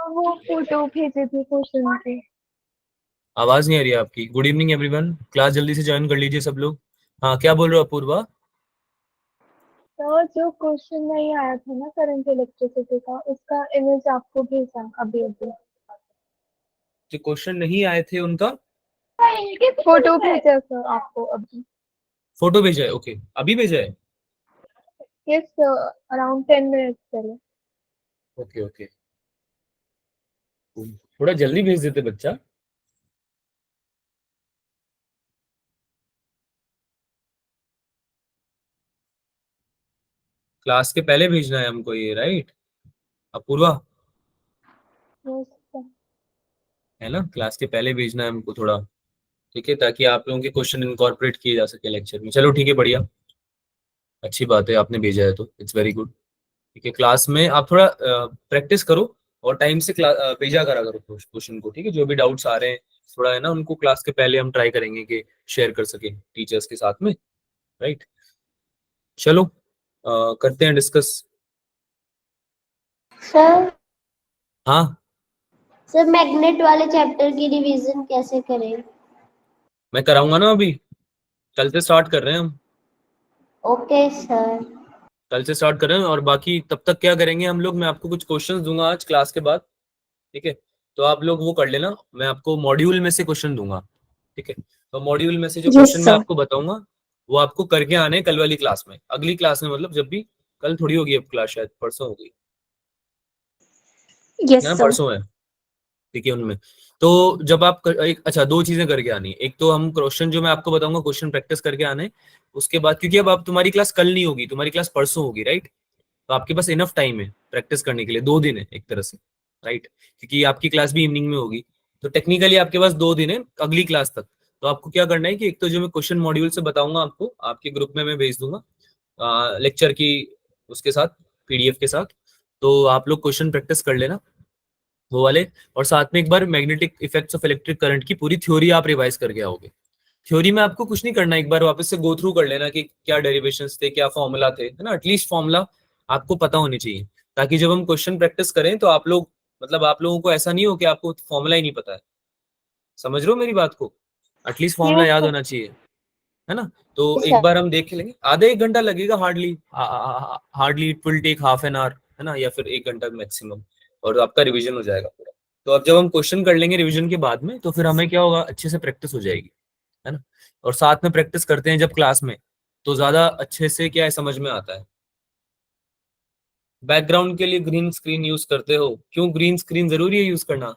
वो फोटो भेजे थे क्वेश्चन के। आवाज नहीं आ रही है आपकी। गुड इवनिंग एवरीवन, क्लास जल्दी से ज्वाइन कर लीजिए सब लोग। हाँ, क्या बोल रहे हो अपूर्वा? तो जो क्वेश्चन नहीं आया था ना करंट इलेक्ट्रिसिटी का, उसका इमेज आपको भेजा अभी अभी। जो क्वेश्चन नहीं आए थे उनका फोटो भेजा सर आपको अभी। फोटो भेजा है? ओके, अभी भेजा है। यस, अराउंड 10 मिनट्स पहले। ओके ओके, थोड़ा जल्दी भेज देते बच्चा। क्लास के पहले भेजना है हमको ये, राइट अपूर्वा? Yes sir. है ना, क्लास के पहले भेजना है हमको थोड़ा। ठीक है, ताकि आप लोगों के क्वेश्चन इनकॉर्पोरेट किए जा सके लेक्चर में। चलो ठीक है, बढ़िया, अच्छी बात है, आपने भेजा है तो इट्स वेरी गुड। ठीक है, क्लास में आप थोड़ा प्रैक्टिस करो और टाइम से भेजा करा करो क्वेश्चन को। ठीक है, जो भी डाउट्स आ रहे हैं थोड़ा है ना, उनको क्लास के पहले हम ट्राई करेंगे कि शेयर कर सके टीचर्स के साथ में। राइट, चलो करते हैं डिस्कस। सर हाँ, सर मैग्नेट वाले चैप्टर की रिवीजन कैसे करें? मैं कराऊंगा ना, अभी कल से स्टार्ट कर रहे हैं हम। Okay sir. कल से स्टार्ट कर रहे हैं, और बाकी तब तक क्या करेंगे हम लोग, मैं आपको कुछ क्वेश्चंस दूंगा आज क्लास के बाद। ठीक है, तो आप लोग वो कर लेना, मैं आपको मॉड्यूल में से क्वेश्चन दूंगा। ठीक है, तो मॉड्यूल में से जो यस क्वेश्चन मैं सर। आपको बताऊंगा वो आपको करके आने कल वाली क्लास में, अगली क्लास में, मतलब जब भी, कल थोड़ी होगी अब क्लास, शायद परसों होगी। यस है ना, सर। परसों है। ठीक है, उनमें तो जब आप एक अच्छा, दो चीजें करके आनी है। एक तो हम क्वेश्चन जो मैं आपको बताऊंगा क्वेश्चन प्रैक्टिस करके आने। उसके बाद, क्योंकि अब आप तुम्हारी क्लास कल नहीं होगी, तुम्हारी क्लास परसों होगी, राइट? तो आपके पास इनफ टाइम है प्रैक्टिस करने के लिए, 2 दिन है एक तरह से, राइट? क्योंकि आपकी क्लास भी इवनिंग में होगी, तो टेक्निकली आपके पास 2 दिन है अगली क्लास तक। तो आपको क्या करना है कि एक तो जो मैं क्वेश्चन मॉड्यूल से बताऊंगा आपको, आपके ग्रुप में मैं भेज दूंगा लेक्चर की उसके साथ, पीडीएफ के साथ। तो आप लोग क्वेश्चन प्रैक्टिस कर लेना वो वाले, और साथ में एक बार magnetic effects of electric current की पूरी थ्योरी आप रिवाइज करके आओगे। थ्योरी में आपको कुछ नहीं करना, एक बार वापस से गो थ्रू कर लेना कि क्या डेरिवेशंस थे, क्या फॉर्मूला थे, है ना, एटलीस्ट फॉर्मूला आपको पता होनी चाहिए, ताकि जब हम क्वेश्चन प्रैक्टिस करें तो आप लोग, मतलब आप लोगों को ऐसा नहीं हो कि आपको फॉर्मूला ही नहीं पता है। समझ रहे हो मेरी बात को? एटलीस्ट फॉर्मूला यस याद सर। होना चाहिए, है ना? तो एक सर बार हम देख लेंगे, आधा एक घंटा लगेगा hardly, hardly it will take half an hour, है ना, या फिर 1 घंटा मैक्सिमम, और आपका रिवीजन हो जाएगा पूरा। तो अब जब हम क्वेश्चन कर लेंगे रिवीजन के बाद में, तो फिर हमें क्या होगा, अच्छे से प्रैक्टिस हो जाएगी, है ना? और साथ में प्रैक्टिस करते हैं जब क्लास में, तो ज्यादा अच्छे से क्या है समझ में आता है। बैकग्राउंड के लिए ग्रीन स्क्रीन यूज करते हो, क्यों ग्रीन स्क्रीन जरूरी है यूज करना?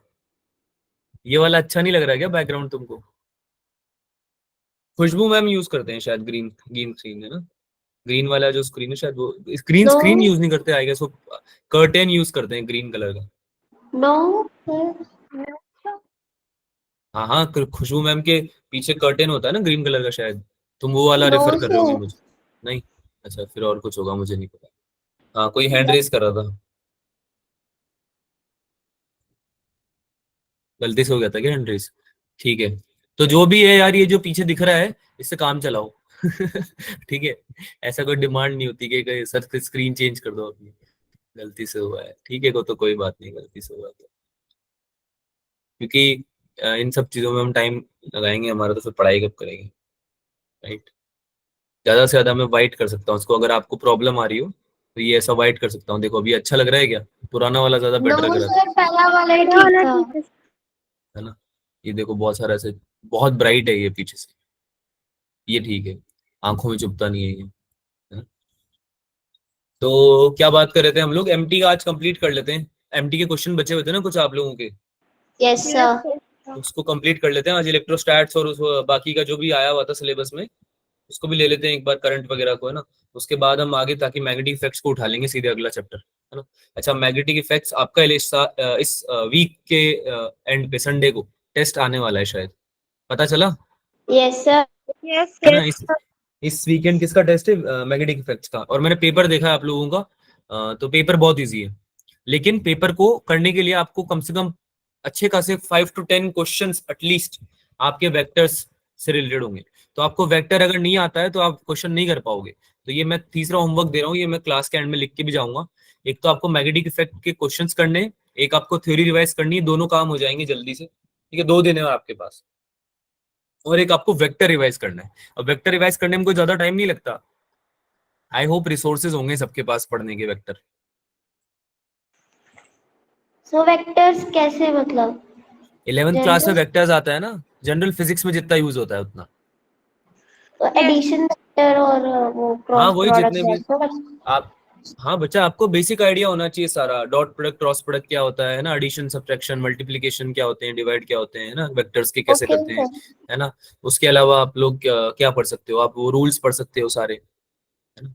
ये वाला अच्छा नहीं लग रहा है क्या बैकग्राउंड तुमको? खुशबू मैम यूज करते हैं शायद ग्रीन, ग्रीन स्क्रीन, है ना? ग्रीन वाला जो स्क्रीन है शायद वो ग्रीन नो स्क्रीन यूज नहीं करते, आई गेस वो कर्टेन यूज करते हैं ग्रीन कलर का। No sir. हाँ हाँ, खुशबू मैम के पीछे कर्टेन होता है ना ग्रीन कलर का, शायद तुम वो वाला नो रेफर कर रहे होगे सर। मुझे। नहीं? अच्छा, फिर और कुछ होगा, मुझे नहीं पता। हाँ, कोई हैंड रेस कर रहा था, गलती से हो गया था क्या हैंड रेस? ठीक है, तो जो भी है यार, ये जो पीछे दिख रहा है इससे काम चलाओ। ठीक है, ऐसा कोई डिमांड नहीं होती कि सर स्क्रीन चेंज कर दो अपनी, गलती से हुआ है, ठीक है, को तो कोई बात नहीं, गलती से हुआ तो। क्योंकि इन सब चीजों में हम टाइम लगाएंगे हमारा, तो फिर पढ़ाई कब करेंगे, राइट? ज्यादा से ज्यादा मैं वाइट कर सकता हूँ उसको, अगर आपको प्रॉब्लम आ रही हो तो ये ऐसा वाइट कर सकता हूँ। देखो अभी अच्छा लग रहा है क्या? पुराना वाला ज्यादा नो बेटर लग रहा था, सर, पहला वाला ही ये ठीक वाला था। ठीक है। है ना? ये देखो बहुत सारा ऐसे, बहुत ब्राइट है ये पीछे से, ये ठीक है, आंखों में चुभता नहीं है ये, है ना? तो क्या बात कर रहे थे हम लोग, एमटी का आज कंप्लीट कर लेते हैं। एमटी के क्वेश्चन बचे हुए थे ना कुछ आप लोगों के, यस यस सर। सर। उसको कंप्लीट कर लेते हैं आज। इलेक्ट्रोस्टैट्स और उस बाकी का जो भी आया हुआ था सिलेबस में, उसको भी ले लेते हैं एक बार, करंट वगैरह को, है ना? उसके बाद हम आगे, ताकि मैग्नेटिक इफेक्ट्स को उठा लेंगे सीधे अगला चैप्टर, है ना? अच्छा, मैग्नेटिक इफेक्ट्स आपका इस वीक के एंड पे संडे को टेस्ट आने वाला है शायद, पता चला? Yes sir. यस है ना, सर। इस वीकेंड किसका टेस्ट है? मैग्नेटिक इफेक्ट्स का। और मैंने पेपर देखा है आप लोगों का, तो पेपर बहुत इजी है, लेकिन पेपर को करने के लिए आपको कम से कम अच्छे खासे 5 to 10 एटलीस्ट आपके वेक्टर्स से रिलेटेड होंगे। तो आपको वेक्टर अगर नहीं आता है तो आप क्वेश्चन नहीं कर पाओगे। तो ये मैं तीसरा होमवर्क दे रहा हूँ, ये मैं क्लास के एंड में लिख के भी जाऊंगा। एक तो आपको मैग्नेटिक इफेक्ट के क्वेश्चंस करने, एक आपको थ्योरी रिवाइज करनी है, दोनों काम हो जाएंगे जल्दी से, ठीक है, 2 दिन है आपके पास। और एक आपको वेक्टर रिवाइज करना है, और वेक्टर रिवाइज करने में कोई ज्यादा टाइम नहीं लगता। आई होप रिसोर्सेज होंगे सबके पास पढ़ने के वेक्टर। सो वेक्टर्स कैसे मतलब 11th क्लास में जनरल वेक्टर्स आता है ना, जनरल फिजिक्स में जितना यूज होता है उतना। तो एडिशन वेक्टर और वो हाँ क्रॉस वही जितने प्रोडक्ट भी वैसे आप, हाँ बच्चा आपको बेसिक आइडिया होना चाहिए सारा, डॉट प्रोडक्ट क्रॉस प्रोडक्ट क्या होता है ना, एडिशन सब्ट्रैक्शन मल्टीप्लिकेशन क्या होते हैं, डिवाइड क्या होते हैं ना, वेक्टर्स के कैसे ओके करते हैं, सर है ना। उसके अलावा आप लोग क्या पढ़ सकते हो, आप वो रूल्स पढ़ सकते हो सारे, है ना,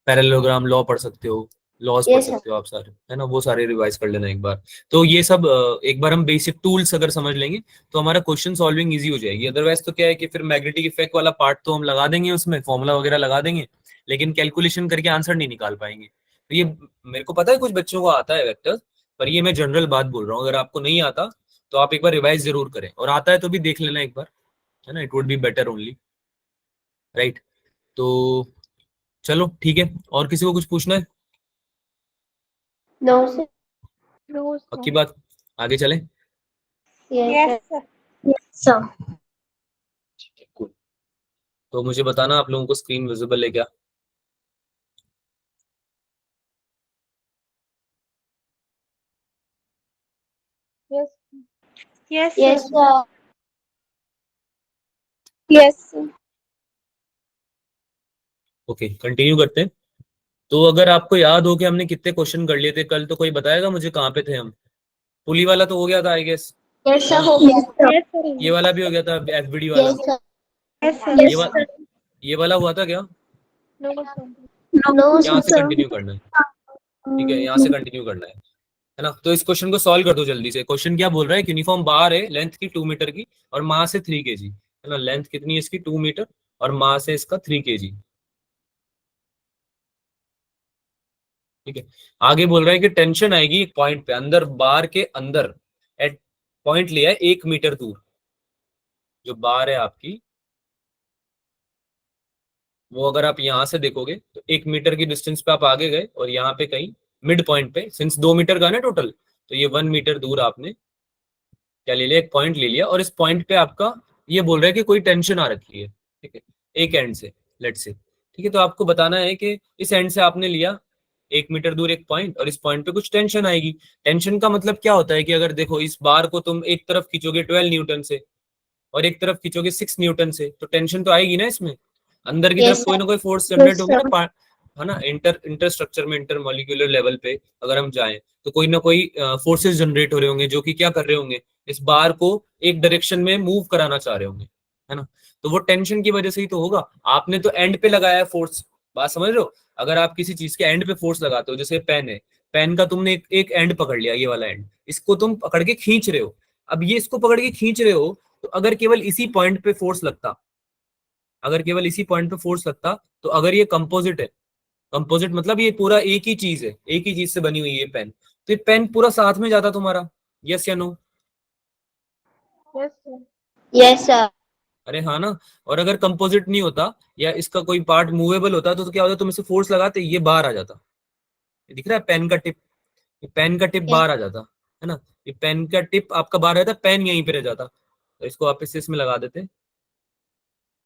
पैरेललोग्राम लॉ पढ़ सकते हो, लॉज पढ़ यस सर सकते हो आप सारे, है ना, वो सारे रिवाइज कर लेना एक बार। तो ये सब एक बार हम बेसिक टूल्स अगर समझ लेंगे तो हमारा क्वेश्चन सॉल्विंग इजी हो जाएगी। अदरवाइज तो क्या है कि फिर मैग्नेटिक इफेक्ट वाला पार्ट तो हम लगा देंगे, उसमें फॉर्मूला वगैरह लगा देंगे, लेकिन कैलकुलेशन करके आंसर नहीं निकाल पाएंगे। तो ये मेरे को पता है कुछ बच्चों को आता है वेक्टर, पर ये मैं जनरल बात बोल रहा हूँ, अगर आपको नहीं आता तो आप एक बार रिवाइज जरूर करें, और आता है तो भी देख लेना एक बार, है ना, it would be better only, right. तो चलो ठीक है, और किसी को कुछ पूछना है? नो सर नो पक्की सर। बात, आगे चलें? Yes yes sir. Sir Cool. तो मुझे बताना आप लोगों को स्क्रीन विजिबल है क्या? Yes yes yes sir. Sir yes sir. Okay continue करते हैं। तो अगर आपको याद हो कि हमने कितने क्वेश्चन कर लिए थे कल, तो कोई बताएगा मुझे कहाँ पे थे हम? पुली वाला तो हो गया था आई गेस, यस है सर ना, हो गया यस सर। ये वाला भी हो गया था, एफबीडी वाला, यस सर यस सर। ये वाला, ये वाला हुआ था क्या? No sir. नो यहाँ से सर कंटिन्यू करना है, ठीक है, यहाँ से कंटिन्यू करना है ना। तो इस क्वेश्चन को सॉल्व कर दो जल्दी से। क्वेश्चन क्या बोल रहा है, यूनिफॉर्म बार है लेंथ की 2 मीटर की और मास है 3 kg, है ना, लेंथ कितनी है इसकी 2 मीटर और मास है इसका 3 kg, ठीक है। आगे बोल रहा है कि टेंशन आएगी एक पॉइंट पे, अंदर बार के अंदर, एट पॉइंट लिया है 1 मीटर दूर, जो बार है आपकी वो अगर आप यहां से देखोगे तो 1 मीटर की डिस्टेंस पे आप आगे गए, और यहाँ पे कहीं मिड पॉइंट पे, सिंस 2 मीटर का है ना टोटल, तो ये 1 मीटर दूर आपने क्या ले लिया, एक पॉइंट ले लिया, और इस पॉइंट पे आपका ये बोल रहा है कि कोई टेंशन आ रखी है, ठीक है, एक एंड से, लेट से, ठीक है। तो आपको बताना है कि इस एंड से आपने लिया 1 मीटर दूर एक पॉइंट, और इस पॉइंट पे कुछ टेंशन आएगी। टेंशन का मतलब क्या होता है कि अगर देखो इस बार को तुम एक तरफ खींचोगे 12 न्यूटन से और एक तरफ खींचोगे 6 न्यूटन से, तो टेंशन तो आएगी ना इसमें, अंदर की तरफ यस कोई सर ना कोई फोर्स यस जनरेट होगी ना, सर है ना, इंटर इंटर स्ट्रक्चर में, इंटर मॉलिक्यूलर लेवल पे अगर हम जाएं तो कोई ना कोई फोर्सेस जनरेट हो रहे होंगे जो कि क्या कर रहे होंगे, इस बार को एक डायरेक्शन में मूव कराना चाह रहे होंगे, है ना। तो वो टेंशन की वजह से ही तो होगा। आपने तो एंड पे लगाया है फोर्स, बात समझ रहे हो? अगर आप किसी चीज के एंड पे फोर्स लगाते हो, जैसे पेन है, पेन का तुमने एक एंड पकड़ लिया, ये वाला एंड, इसको तुम पकड़ के खींच रहे हो, अब ये इसको पकड़ के खींच रहे हो, तो अगर केवल इसी पॉइंट पे फोर्स लगता, अगर केवल इसी पॉइंट पे फोर्स लगता, तो अगर ये कंपोजिट है, कंपोजिट मतलब ये पूरा एक ही चीज है, एक ही चीज से बनी हुई है पेन, तो ये पेन पूरा साथ में जाता तुम्हारा, यस या no? Yes sir. Yes sir अरे हाँ ना। और अगर कंपोजिट नहीं होता या इसका कोई पार्ट मूवेबल होता तो क्या होता, तुम इसे फोर्स लगाते ये बाहर आ जाता, ये दिख रहा है पेन का टिप, ये पेन का टिप यस बाहर आ जाता, है ना, ये पेन का टिप आपका बाहर रहता, पेन यहीं पे रह जाता, तो इसको वापस से इसमें लगा देते,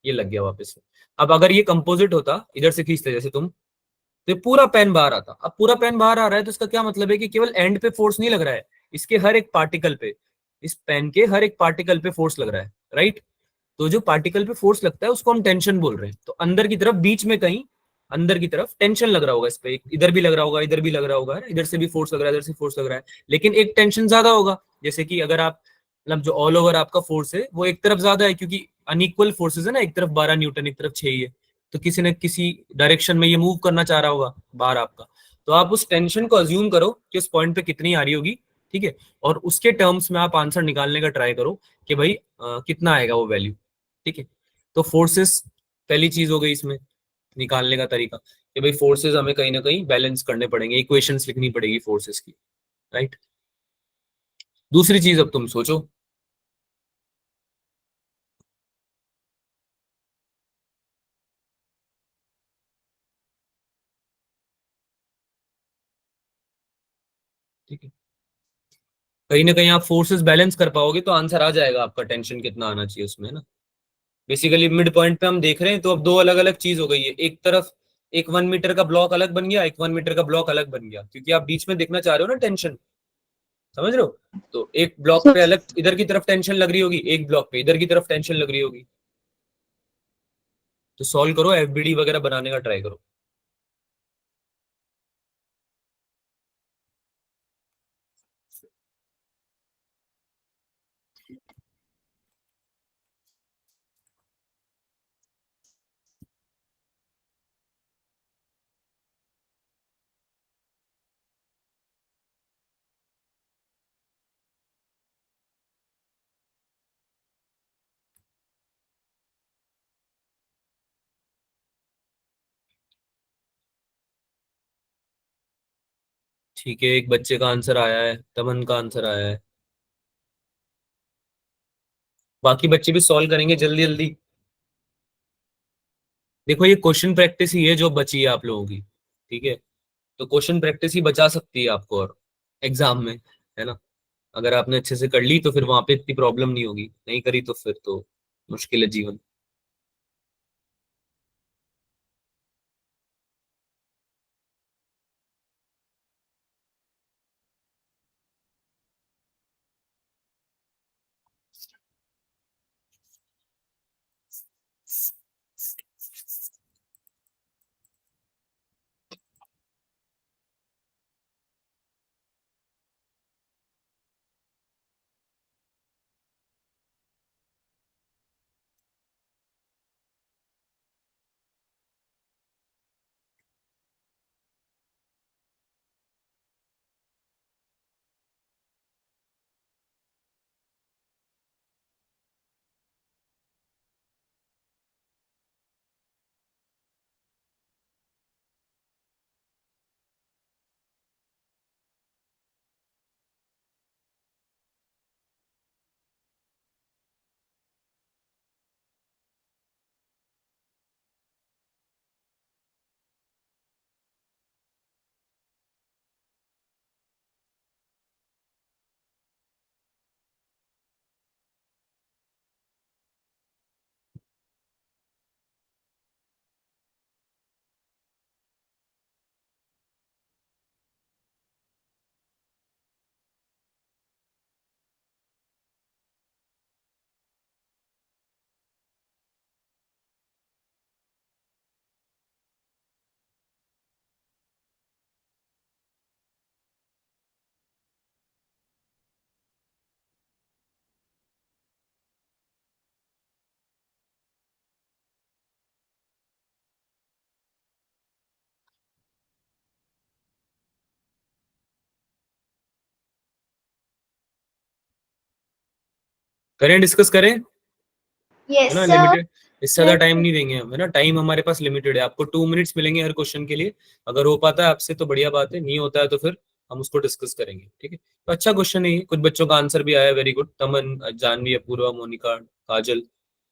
ये लग गया वापस से। अब अगर ये कंपोजिट होता, इधर से खींचते जैसे तुम, तो ये पूरा पेन बाहर आता। अब पूरा पेन बाहर आ रहा है तो इसका क्या मतलब है कि केवल एंड पे फोर्स नहीं लग रहा है, इसके हर एक पार्टिकल पे, इस पेन के हर एक पार्टिकल पे फोर्स लग रहा है, राइट। तो जो पार्टिकल पे फोर्स लगता है उसको हम टेंशन बोल रहे हैं। तो अंदर की तरफ बीच में कहीं अंदर की तरफ टेंशन लग रहा होगा, इस पे इधर भी लग रहा होगा, इधर भी लग रहा होगा, इधर से भी फोर्स लग रहा है, इधर से फोर्स लग रहा है, लेकिन एक टेंशन ज्यादा होगा। जैसे कि अगर आप मतलब जो ऑल ओवर आपका फोर्स है वो एक तरफ ज्यादा है, क्योंकि अनइक्वल फोर्सेस है ना, एक तरफ 12 न्यूटन एक तरफ 6 ही है, तो किसी न किसी डायरेक्शन में ये मूव करना चाह रहा होगा बार आपका। तो आप उस टेंशन को अज्यूम करो कि उस पॉइंट पे कितनी आ रही होगी, ठीक है, और उसके टर्म्स में आप आंसर निकालने का ट्राई करो कि भाई कितना आएगा वो वैल्यू, ठीक है। तो फोर्सेस पहली चीज हो गई इसमें निकालने का तरीका, कि भाई फोर्सेस हमें कहीं ना कहीं बैलेंस करने पड़ेंगे, इक्वेशंस लिखनी पड़ेगी फोर्सेस की, राइट। दूसरी चीज अब तुम सोचो, ठीक है, कहीं ना कहीं आप फोर्सेस बैलेंस कर पाओगे तो आंसर आ जाएगा आपका, टेंशन कितना आना चाहिए उसमें, है ना। बेसिकली मिड पॉइंट पे हम देख रहे हैं, तो अब दो अलग अलग चीज हो गई है। एक तरफ एक 1 मीटर का ब्लॉक अलग बन गया, एक 1 मीटर का ब्लॉक अलग बन गया, क्योंकि आप बीच में देखना चाह रहे हो ना टेंशन, समझ रहे हो। तो एक ब्लॉक पे अलग इधर की तरफ टेंशन लग रही होगी, एक ब्लॉक पे इधर की तरफ टेंशन लग रही होगी। तो सॉल्व करो, एफबीडी वगैरह बनाने का ट्राई करो। ठीक है, एक बच्चे का आंसर आया है, तमन का आंसर आया है। बाकी बच्चे भी सॉल्व करेंगे जल्दी जल्दी। देखो ये क्वेश्चन प्रैक्टिस ही है जो बची है आप लोगों की, ठीक है। तो क्वेश्चन प्रैक्टिस ही बचा सकती है आपको और एग्जाम में, है ना। अगर आपने अच्छे से कर ली तो फिर वहां पे इतनी प्रॉब्लम नहीं होगी, नहीं करी तो फिर तो मुश्किल है जीवन। करें, डिस्कस करें, है Yes, ना। sir. लिमिटेड, इससे ज्यादा टाइम नहीं देंगे हम, है ना। टाइम हमारे पास लिमिटेड है, आपको 2 मिनट्स मिलेंगे हर क्वेश्चन के लिए। अगर हो पाता है आपसे तो बढ़िया बात है, नहीं होता है तो फिर हम उसको डिस्कस करेंगे, ठीक है। तो अच्छा क्वेश्चन है ये, कुछ बच्चों का आंसर भी आया, वेरी गुड। तमन, जानवी, अपूर्वा, मोनिका, काजल।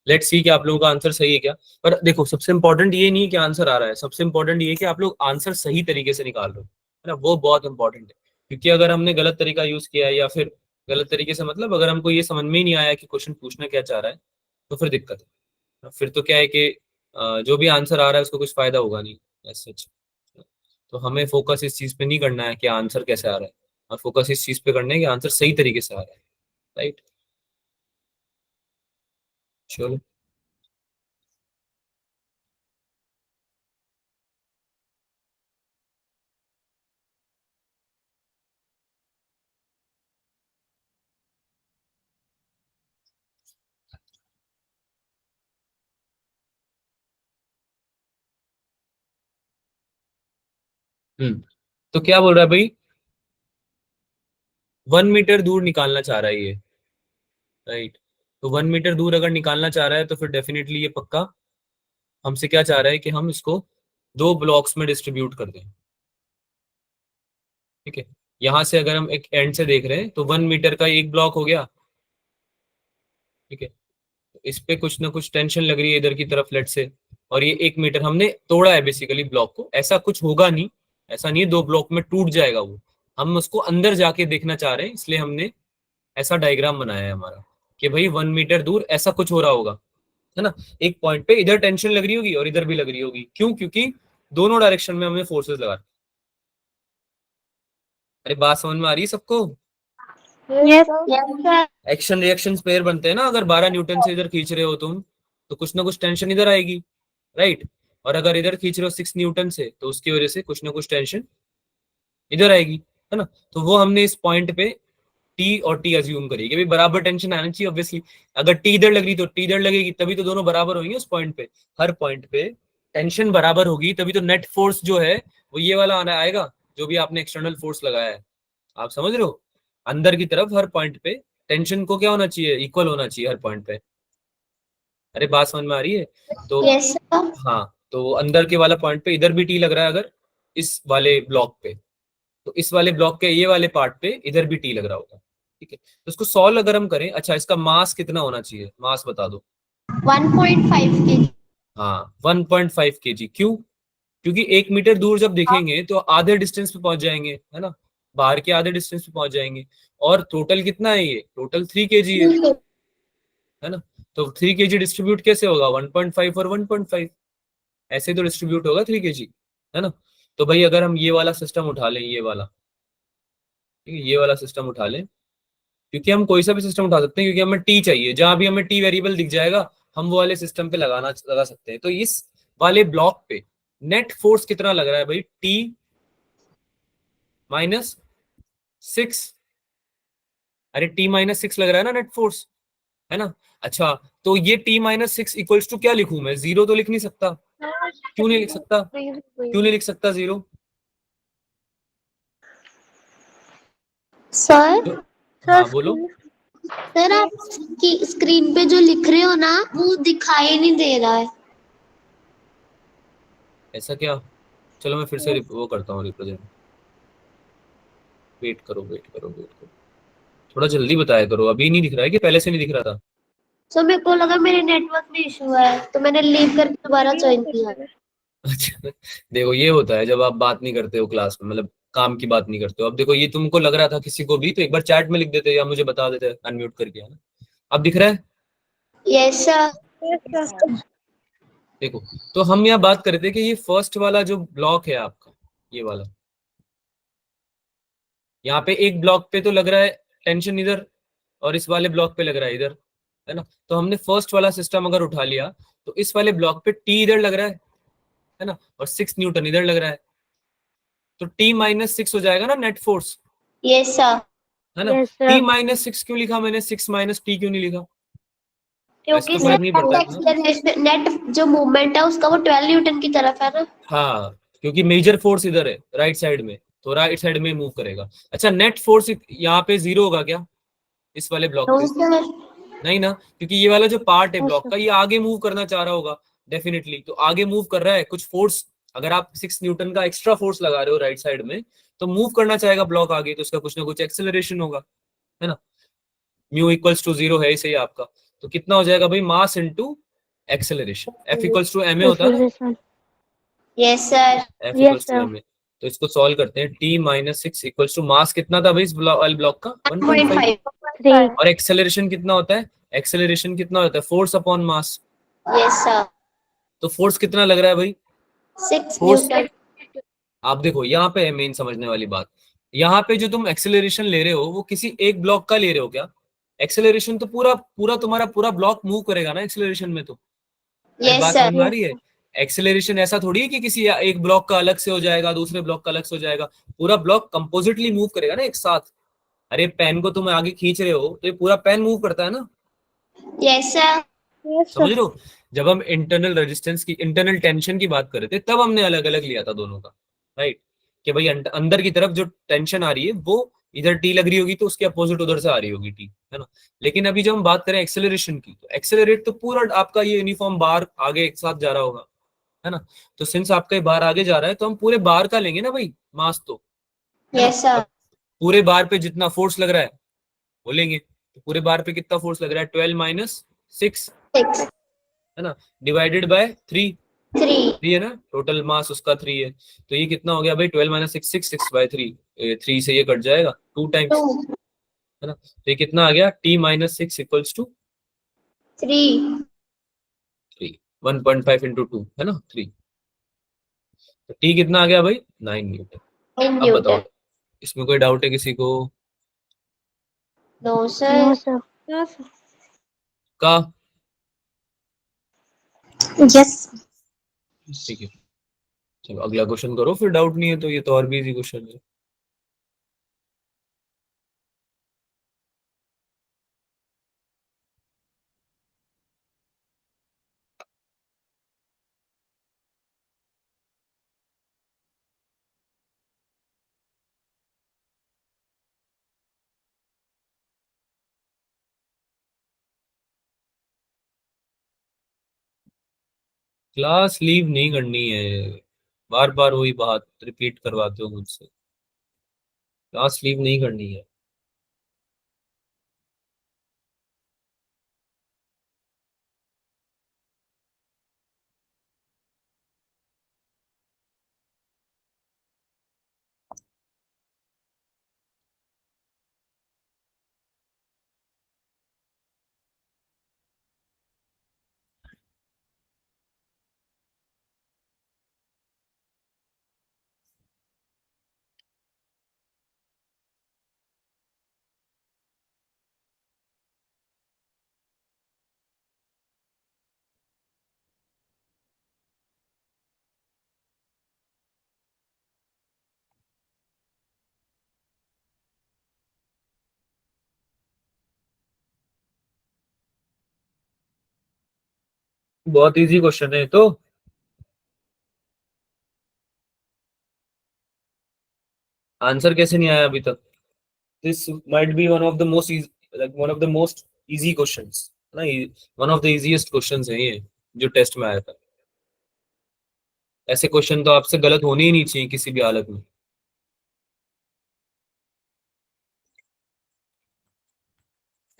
लेट्स सी कि आप लोगों का आंसर सही है क्या। पर देखो सबसे इंपॉर्टेंट ये नहीं है कि आंसर आ रहा है, सबसे इंपॉर्टेंट ये है कि आप लोग आंसर सही तरीके से निकाल रहे हो, है ना। वो बहुत इंपॉर्टेंट है, क्योंकि अगर हमने गलत तरीका यूज किया है, या फिर गलत तरीके से मतलब अगर हमको ये समझ में ही नहीं आया कि क्वेश्चन पूछना क्या चाह रहा है, तो फिर दिक्कत है। फिर तो क्या है कि जो भी आंसर आ रहा है उसको कुछ फायदा होगा नहीं ऐसे। तो हमें फोकस इस चीज पे नहीं करना है कि आंसर कैसे आ रहा है, और फोकस इस चीज पे करना है कि आंसर सही तरीके से आ रहा है, राइट। चलो। तो क्या बोल रहा है भाई, 1 मीटर दूर निकालना चाह रहा है ये, राइट। तो 1 मीटर दूर अगर निकालना चाह रहा है तो फिर डेफिनेटली ये पक्का हमसे क्या चाह रहा है कि हम इसको दो ब्लॉक्स में डिस्ट्रीब्यूट कर दें, ठीक है। यहां से अगर हम एक एंड से देख रहे हैं तो 1 मीटर का एक ब्लॉक हो गया, ठीक है। तो इस पे कुछ ना कुछ टेंशन लग रही है इधर की तरफ, लेट से। और ये 1 मीटर हमने तोड़ा है बेसिकली ब्लॉक को, ऐसा कुछ होगा नहीं, ऐसा नहीं है 2 ब्लॉक में टूट जाएगा वो। हम उसको अंदर जाके देखना चाह रहे हैं, इसलिए हमने ऐसा डायग्राम बनाया है हमारा कि भाई 1 मीटर दूर ऐसा कुछ हो रहा होगा, है ना। एक पॉइंट पे इधर टेंशन लग रही होगी और इधर भी लग रही होगी, क्यों? क्योंकि दोनों डायरेक्शन में हमें फोर्सेस लगा। अरे बात समझ में आ रही है सबको? Yes, sir. Yes, sir. Action reaction pair बनते हैं ना, अगर 12 न्यूटन से इधर खींच रहे हो तुम तो कुछ ना कुछ टेंशन इधर आएगी, राइट। और अगर इधर खींच रहे हो 6 न्यूटन से तो उसकी वजह से कुछ ना कुछ टेंशन इधर आएगी, है ना। तो वो हमने इस पॉइंट पे टी और टी अज्यूम करी कि भाई बराबर टेंशन आनी चाहिए ऑब्वियसली। अगर टी इधर लग रही तो टी इधर लगेगी, तभी तो दोनों बराबर होंगे उस पॉइंट पे। हर पॉइंट पे टेंशन बराबर होगी तभी तो नेट फोर्स जो है वो ये वाला आना आएगा, जो भी आपने एक्सटर्नल फोर्स लगाया है। आप समझ रहे हो? अंदर की तरफ हर पॉइंट पे टेंशन को क्या होना चाहिए? इक्वल होना चाहिए हर पॉइंट पे। अरे बात समझ में आ रही है? तो Yes, sir. हाँ, तो अंदर के वाला पॉइंट पे इधर भी टी लग रहा है अगर इस वाले ब्लॉक पे, तो इस वाले ब्लॉक के ये वाले पार्ट पे इधर भी टी लग रहा होगा, ठीक है। तो इसको सॉल्व अगर हम करें, अच्छा इसका मास कितना होना चाहिए? मास बता दो। 1.5 kg. हाँ 1.5 kg। क्यों? क्योंकि 1 मीटर दूर जब देखेंगे तो आधे डिस्टेंस पे पहुंच जाएंगे, है ना। बाहर के आधे डिस्टेंस पे पहुंच जाएंगे। और टोटल कितना है? ये टोटल 3 kg है ना। तो 3 kg डिस्ट्रीब्यूट कैसे होगा? 1.5 और 1.5 ऐसे तो डिस्ट्रीब्यूट होगा 3 kg, है ना। तो भाई अगर हम ये वाला सिस्टम उठा लें, ये वाला, ठीक है, ये वाला सिस्टम उठा लें, क्योंकि हम कोई सा भी सिस्टम उठा सकते हैं, क्योंकि हमें टी चाहिए, जहां भी हमें टी वेरिएबल दिख जाएगा हम वो वाले सिस्टम पे लगा सकते हैं। तो इस वाले ब्लॉक पे नेट फोर्स कितना लग रहा है भाई? टी -6। अरे T-6 लग रहा है ना नेट फोर्स, है ना। अच्छा, तो ये T-6 इक्वल्स टू क्या लिखूं मैं? जीरो तो लिख नहीं सकता। क्यों नहीं लिख सकता? क्यों नहीं लिख सकता जीरो? Sir, हाँ बोलो। सर आप स्क्रीन पे जो लिख रहे हो ना वो दिखाई नहीं दे रहा है। ऐसा क्या? चलो मैं फिर से वो करता हूँ रिप्रेजेंट। वेट करो वेट करो वेट करो, थोड़ा जल्दी बताया करो। अभी नहीं दिख रहा है कि पहले से नहीं दिख रहा था? सो मेरे को लगा मेरे नेटवर्क में इशू है तो मैंने लीव करके दोबारा ज्वाइन किया। अच्छा, देखो ये होता है जब आप बात नहीं करते हो क्लास में, मतलब काम की बात नहीं करते हो। अब देखो ये तुमको लग रहा था किसी को भी, तो एक बार चैट में लिख देते या मुझे बता देते अनम्यूट करके, है ना। अब दिख रहा है? Yes sir. Yes, sir. देखो, तो हम यहाँ बात कर रहे थे कि ये फर्स्ट वाला जो ब्लॉक है आपका, ये वाला, यहाँ पे एक ब्लॉक पे तो लग रहा है टेंशन इधर, और इस वाले ब्लॉक पे लग रहा है इधर, है ना। तो हमने फर्स्ट वाला सिस्टम अगर उठा लिया तो इस वाले ब्लॉक पे टी इधर लग रहा है ना, और 6 न्यूटन इधर लग रहा है। तो T-6 हो जाएगा ना नेट फोर्स, यस सर। है ना। Yes, sir. T-6 क्यों लिखा मैंने? 6 - T क्यों नहीं लिखा? क्योंकि ऐसा तो सर फर्क नहीं पड़ता है ना। नेट जो मूवमेंट है उसका वो 12 न्यूटन की तरफ है ना। हाँ, क्योंकि मेजर फोर्स इधर है राइट साइड में, तो राइट साइड में मूव करेगा। अच्छा, नेट फोर्स यहाँ पे जीरो होगा क्या इस वाले ब्लॉक नो पे? सर। नहीं ना, क्योंकि ये वाला जो पार्ट है Yes, ब्लॉक sir. का, ये आगे मूव करना चाह रहा होगा डेफिनेटली। तो आगे मूव कर रहा है, कुछ फोर्स, अगर आप 6 न्यूटन का एक्स्ट्रा फोर्स लगा रहे हो राइट साइड में तो मूव करना चाहेगा ब्लॉक आगे, तो उसका कुछ ना कुछ एक्सेलरेशन होगा, है ना। म्यू इक्वल्स टू जीरो है सही आपका। तो कितना हो जाएगा भाई? Mass into acceleration. F equals to ma होता है ना। Acceleration. Yes sir. F Yes, equals to sir. ma। तो इसको सॉल्व करते हैं। T-6 इक्वल्स टू मास कितना था भाई इस ब्लॉक का? 1.5। 1.5। 3. और एक्सेलरेशन कितना होता है? एक्सेलरेशन कितना होता है? Force upon mass. Yes sir. तो फोर्स कितना लग रहा है भाई? 6 फोर्स, न्यूटन। आप देखो यहाँ पे है मेन समझने वाली बात। यहाँ पे जो तुम एक्सेलरेशन ले रहे हो वो किसी एक ब्लॉक का ले रहे हो क्या? एक्सेलरेशन तो पूरा पूरा तुम्हारा पूरा ब्लॉक मूव करेगा ना एक्सेलरेशन में। तो अरे यस बात समझ सर। में आ रही है? एक्सेलरेशन ऐसा थोड़ी है कि किसी एक ब्लॉक का अलग से हो जाएगा, दूसरे ब्लॉक का अलग से हो जाएगा। पूरा ब्लॉक कंपोजिटली मूव करेगा ना एक साथ। अरे पेन को तुम आगे खींच रहे हो तो ये पूरा पेन मूव करता है ना। Yes sir. Yes, समझ sir. रहे हो? जब हम इंटरनल रेजिस्टेंस की, इंटरनल टेंशन की बात कर रहे थे, तब हमने अलग अलग लिया था दोनों का, राइट। कि भाई अंदर की तरफ जो टेंशन आ रही है वो इधर टी लग रही होगी तो उसके अपोजिट उधर से आ रही होगी टी, है ना। लेकिन अभी जब हम बात करें एक्सेलरेशन की, तो एक्सेलरेट तो पूरा आपका ये यूनिफॉर्म बार आगे एक साथ जा रहा होगा, है ना। तो सिंस आपका ये बार आगे जा रहा है तो हम पूरे बार का लेंगे ना भाई मास, तो है ना। Yes sir. अब पूरे बार पे जितना फोर्स लग रहा है वो लेंगे। तो पूरे बार पे कितना फोर्स लग रहा है? 12 - 6, 6 है ना, डिवाइडेड बाय 3। 3 3 है ना, टोटल मास उसका 3 है। तो ये कितना हो गया भाई? 12 - 6 6 6/3। 3 से ये कट जाएगा 2 टाइम्स, 2 है ना। तो ये कितना आ गया, t minus 6 equals to 3 3, 1.5 into 2 है ना 3। तो t कितना आ गया भाई, 9 न्यूटन। अब बताओ न्यूटन। इसमें कोई डाउट है किसी को? No no sir. Sir. No sir. का यस। ठीक है, चलो अगला क्वेश्चन करो, फिर डाउट नहीं है तो, ये तो और भी इजी क्वेश्चन है। क्लास लीव नहीं करनी है, बार बार वही बात रिपीट करवाते हो मुझसे, क्लास लीव नहीं करनी है। बहुत इजी क्वेश्चन है तो। आंसर कैसे नहीं आया अभी तक? This might be one of the most, like one of the most easy questions ना, one of the easiest questions है ये जो टेस्ट में आया था। ऐसे क्वेश्चन तो आपसे गलत होने ही नहीं चाहिए किसी भी हालत में।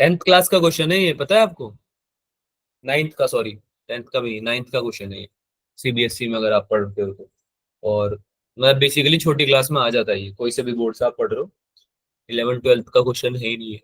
10th क्लास का क्वेश्चन है ये, पता है आपको? 9th का, सॉरी 10th का भी, 9th का क्वेश्चन है ये, सीबीएसई में अगर आप पढ़ते हो तो। और मैं बेसिकली छोटी क्लास में आ जाता है ये, कोई से भी बोर्ड से आप पढ़ रहे हो, 11th 12th का क्वेश्चन है ही नहीं है।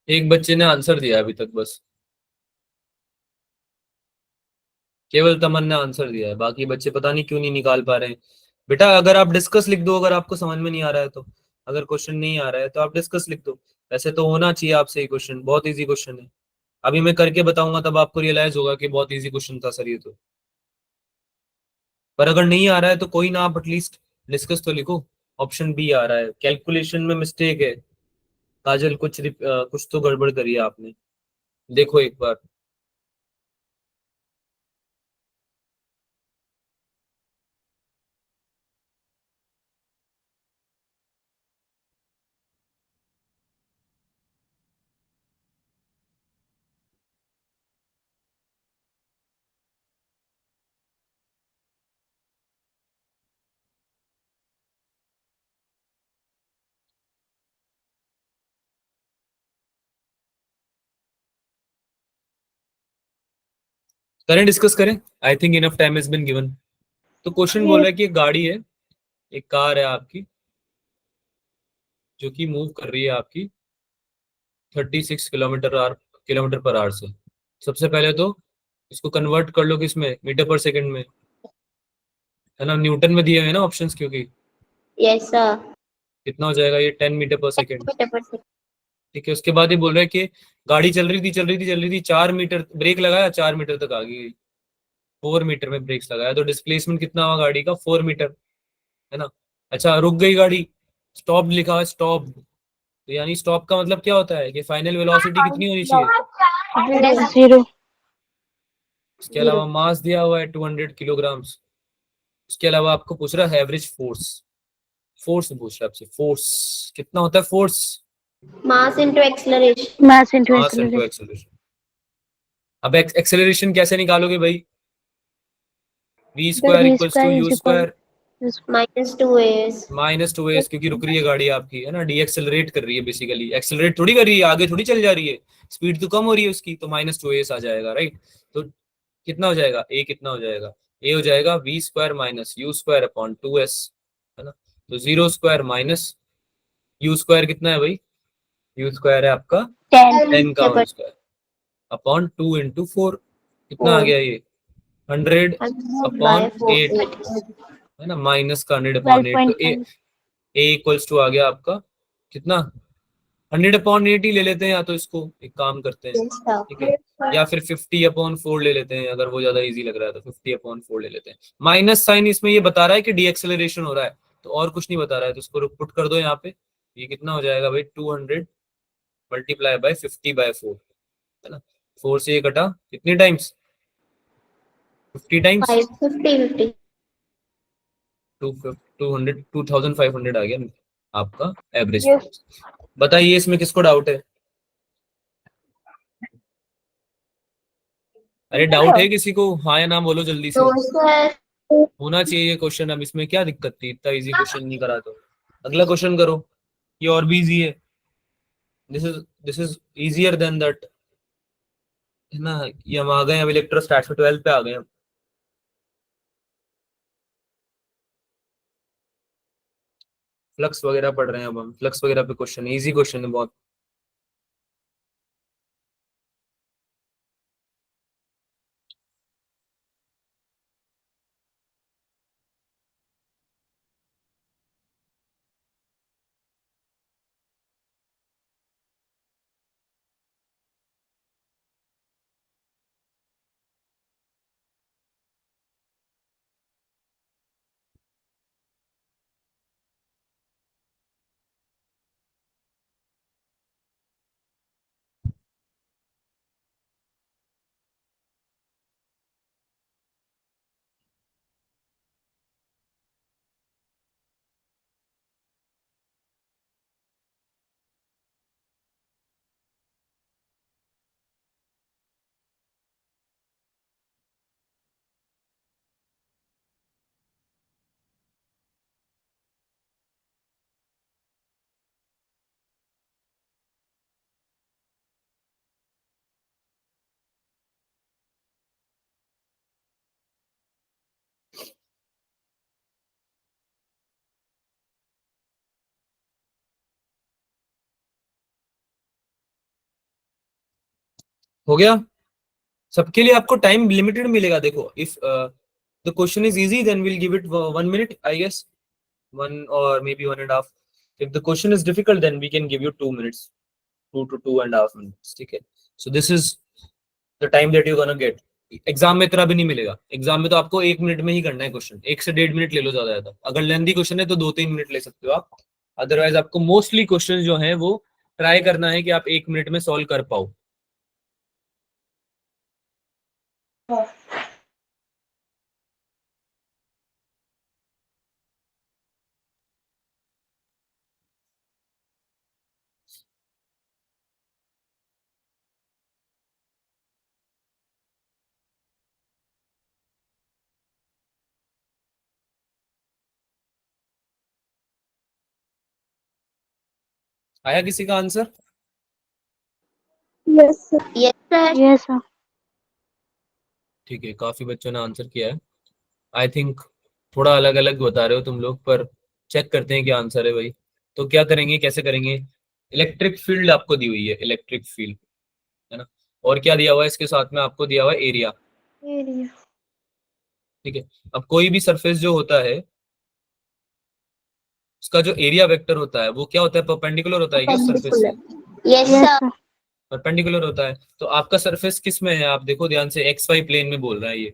एक बच्चे ने आंसर दिया अभी तक बस, केवल तमन ने आंसर दिया है, बाकी बच्चे पता नहीं क्यों नहीं निकाल पा रहे हैं। बेटा अगर आप डिस्कस लिख दो, अगर आपको समझ में नहीं आ रहा है तो, अगर क्वेश्चन नहीं आ रहा है तो आप डिस्कस लिख दो। वैसे तो होना चाहिए आपसे ये क्वेश्चन, बहुत इजी क्वेश्चन है। अभी मैं करके बताऊंगा तब आपको रियलाइज होगा कि बहुत इजी क्वेश्चन था सर ये तो। पर अगर नहीं आ रहा है तो कोई ना, आप एटलीस्ट डिस्कस तो लिखो। ऑप्शन बी आ रहा है, कैलकुलेशन में मिस्टेक है। काजल कुछ तो गड़बड़ करी है आपने, देखो एक बार। करें डिस्कस करें, I think enough time has been given. तो क्वेश्चन बोल रहा है कि एक गाड़ी है, एक कार है आपकी, जो कि मूव कर रही है आपकी 36 किलोमीटर पर आवर से। सबसे पहले तो इसको कन्वर्ट कर लो किसमें, मीटर पर सेकंड में, है ना, न्यूटन में दिए हुए हैं ना ऑप्शंस, क्योंकि यस सर। कितना हो जाएगा ये 10 मीटर पर सेकंड। मीटर पर सेकंड। ठीक है, उसके बाद ये बोल रहा है कि गाड़ी चल रही थी 4 मीटर, ब्रेक लगाया 4 मीटर तक आ गई, 4 मीटर में ब्रेक्स लगाया, तो डिस्प्लेसमेंट कितना हुआ गाड़ी का, 4 मीटर, है ना। अच्छा, रुक गई गाड़ी, स्टॉप लिखा है, स्टॉप, तो यानी स्टॉप का मतलब क्या होता है कि फाइनल वेलोसिटी कितनी होनी चाहिए। 0। इसके अलावा मास दिया हुआ है 200 किलोग्राम्स। उसके अलावा आपको पूछ रहा है एवरेज फोर्स, फोर्स पूछ रहा है आपसे, फोर्स कितना होता है, force mass into acceleration. Mass into mass into acceleration. अब एक्सेलरेशन कैसे निकालोगे भाई, v square equals to u square -2as। -2as, क्योंकि रुक रही है गाड़ी आपकी, है ना, डी एक्सेलरेट कर रही है, बेसिकली एक्सेलरेट थोड़ी कर रही है, आगे थोड़ी चल जा रही है, स्पीड तो कम हो रही है उसकी, तो -2as आ जाएगा, राइट। तो कितना हो जाएगा, ए कितना हो जाएगा, ए हो जाएगा v square minus you square upon 2s, है ना। तो 0 स्क्वायर माइनस यू स्क्वायर कितना है भाई, यू स्क्वायर है आपका 10 का होल स्क्वायर अपॉन 2 इंटू 4, कितना आ गया ये 100 अपॉन 8, है ना, माइनस का 100 अपॉन 8, तो ए इक्वल्स टू आ गया आपका कितना, 100 अपॉन 8 ही ले लेते हैं, या तो इसको एक काम करते हैं, ठीक है, या फिर 50/4 ले लेते हैं, अगर वो ज्यादा इजी लग रहा है तो 50/4 ले लेते हैं। माइनस साइन इसमें ये बता रहा है कि डी एक्सेलरेशन हो रहा है, तो और कुछ नहीं बता रहा है, तो इसको पुट कर दो यहाँ पे, ये कितना हो जाएगा भाई 200 मल्टीप्लाई बाय 50/4, है ना, 4 से ये कटा कितनी टाइम्स, 50 टाइम्स, 50 2500 आ गया आपका एवरेज फोर्स। बताइए इसमें किसको डाउट है, अरे डाउट है किसी को, हाँ या ना बोलो जल्दी से, होना चाहिए ये क्वेश्चन, अब इसमें क्या दिक्कत थी, इतना इजी क्वेश्चन नहीं करा तो अगला क्वेश्चन करो, ये और भी इजी है, this is easier than that, है ना। ये हम आ गए, अब इलेक्ट्रोस्टैटिक्स में 12 पे आ गए हम, फ्लक्स वगैरह पढ़ रहे हैं, अब हम फ्लक्स वगैरह पे क्वेश्चन, इजी क्वेश्चन है बहुत। हो गया सबके लिए, आपको टाइम लिमिटेड मिलेगा, देखो if the question is easy then will give it 1 minute I guess, 1 or maybe 1.5, if the question is difficult then we can give you 2 minutes, 2 to 2.5 minutes, ठीक है। so this is the time that you're gonna get, exam में इतना भी नहीं मिलेगा, exam में तो आपको 1 मिनट में ही करना है क्वेश्चन, 1 से 1.5 मिनट ले लो ज्यादा ज्यादा, अगर लेंथी क्वेश्चन है तो 2-3 मिनट ले सकते हो आप, अदरवाइज आपको मोस्टली क्वेश्चन जो है वो ट्राई करना है कि आप 1 मिनट में सॉल्व कर पाओ। आया किसी का answer, yes sir. Yes sir. Yes sir. ठीक है, काफी बच्चों ने आंसर किया है, आई थिंक थोड़ा अलग अलग बता रहे हो तुम लोग, पर चेक करते हैं क्या आंसर है भाई। तो क्या करेंगे, कैसे करेंगे, इलेक्ट्रिक फील्ड आपको दी हुई है, इलेक्ट्रिक फील्ड, है ना, और क्या दिया हुआ है इसके साथ में, आपको दिया हुआ है एरिया, एरिया। ठीक है। अब कोई भी सरफेस जो होता है उसका जो एरिया वेक्टर होता है वो क्या होता है, परपेंडिकुलर होता है क्या उस सरफेस से? Yes yes sir. Sir. Perpendicular होता है। तो आपका सरफेस किस में है, आप देखो ध्यान से, एक्स वाई प्लेन में बोल रहा है ये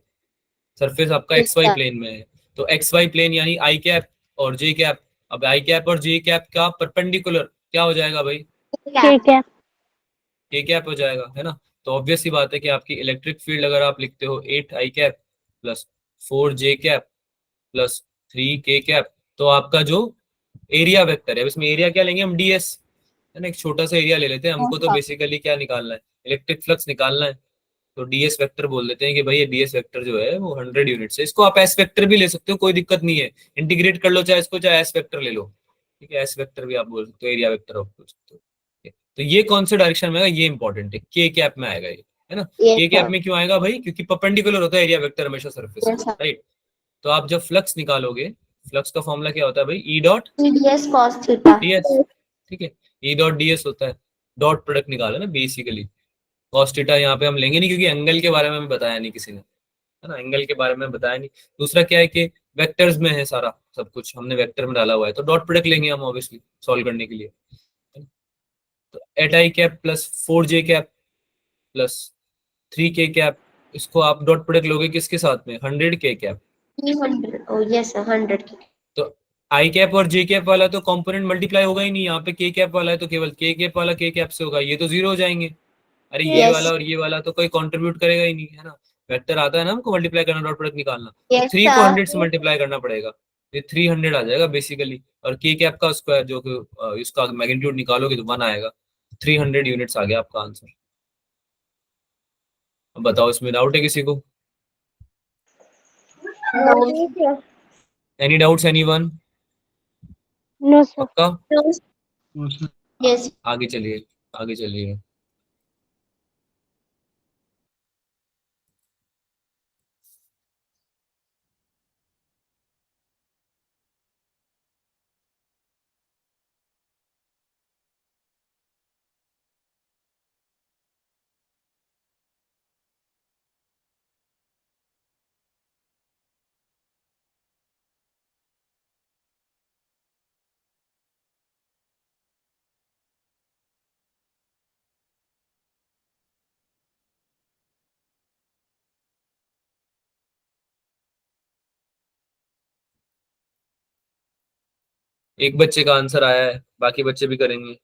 सरफेस आपका, yes X Y sir. Plane में है। तो एक्स वाई प्लेन यानी आई कैप और जे कैप। अब आई कैप और जे कैप का परपेंडिकुलर क्या हो जाएगा भाई? ठीक है। के कैप हो जाएगा, है ना। तो ऑब्वियस सी बात है कि आपकी इलेक्ट्रिक फील्ड अगर आप लिखते हो 8 आई कैप प्लस 4 जे कैप प्लस 3 के कैप, तो आपका जो एरिया वेक्टर है, अब इसमें एरिया क्या लेंगे हम, डीएस, है ना। एक छोटा सा एरिया ले लेते हैं, हमको तो बेसिकली क्या निकालना है, इलेक्ट्रिक फ्लक्स निकालना है। तो डीएस वेक्टर बोल देते हैं कि भाई ये डीएस वेक्टर जो है वो 100 यूनिट है। इसको आप एस वेक्टर भी ले सकते हो, कोई दिक्कत नहीं है, इंटीग्रेट कर लो चाहे इसको, चाहे एस वेक्टर ले लो। ठीक है, एस वेक्टर भी आप बोल सकते हो, एरिया वेक्टर आप बोल सकते हो। ठीक है? तो ये कौन से डायरेक्शन में आएगा, ये इंपॉर्टेंट है, के कैप में आएगा ये, है ना। यस के कैप सर। में क्यों आएगा भाई, क्योंकि परपेंडिकुलर होता है एरिया वेक्टर हमेशा सरफेस यस को, सर। राइट। तो आप जब फ्लक्स निकालोगे, फ्लक्स का फॉर्मूला क्या होता है भाई, E dot TDS cos theta. DS. ठीक है, ई डॉट डीएस होता है, डॉट प्रोडक्ट निकाला ना बेसिकली। कॉस थीटा यहाँ पे हम लेंगे नहीं क्योंकि एंगल के बारे में हमें बताया नहीं किसी ने, है ना, एंगल के बारे में बताया नहीं। दूसरा क्या है कि वेक्टर्स में है सारा सब कुछ, हमने वेक्टर में डाला हुआ है, तो डॉट प्रोडक्ट लेंगे हम ऑब्वियसली सॉल्व करने के लिए। तो एट आई कैप प्लस 4 जे कैप प्लस 3 के कैप, इसको आप डॉट प्रोडक्ट लोगे किसके साथ में, 100 के कैप। 300। ओ यस सर, 100 की। तो आई कैप और जे कैप वाला तो कंपोनेंट मल्टीप्लाई होगा ही नहीं, यहाँ पे के कैप वाला है तो केवल के कैप वाला के कैप से होगा, ये तो जीरो हो जाएंगे। अरे ये यस वाला और ये वाला तो कोई कंट्रीब्यूट करेगा ही नहीं, है ना। वेक्टर आता है ना हमको मल्टीप्लाई करना, डॉट प्रोडक्ट निकालना, तो यस 3 को सर। 100 से मल्टीप्लाई करना पड़ेगा, ये 300 आ जाएगा बेसिकली। और के कैप का स्क्वायर जो कि इसका मैग्नीट्यूड निकालोगे तो 1 आएगा, 300 यूनिट्स आ गया आपका आंसर। अब बताओ इसमें डाउट है किसी को, ठीक है। Any doubts any one? No sir. पक्का? यस। आगे चलिए, आगे चलिए। एक बच्चे का आंसर आया है, बाकी बच्चे भी करेंगे।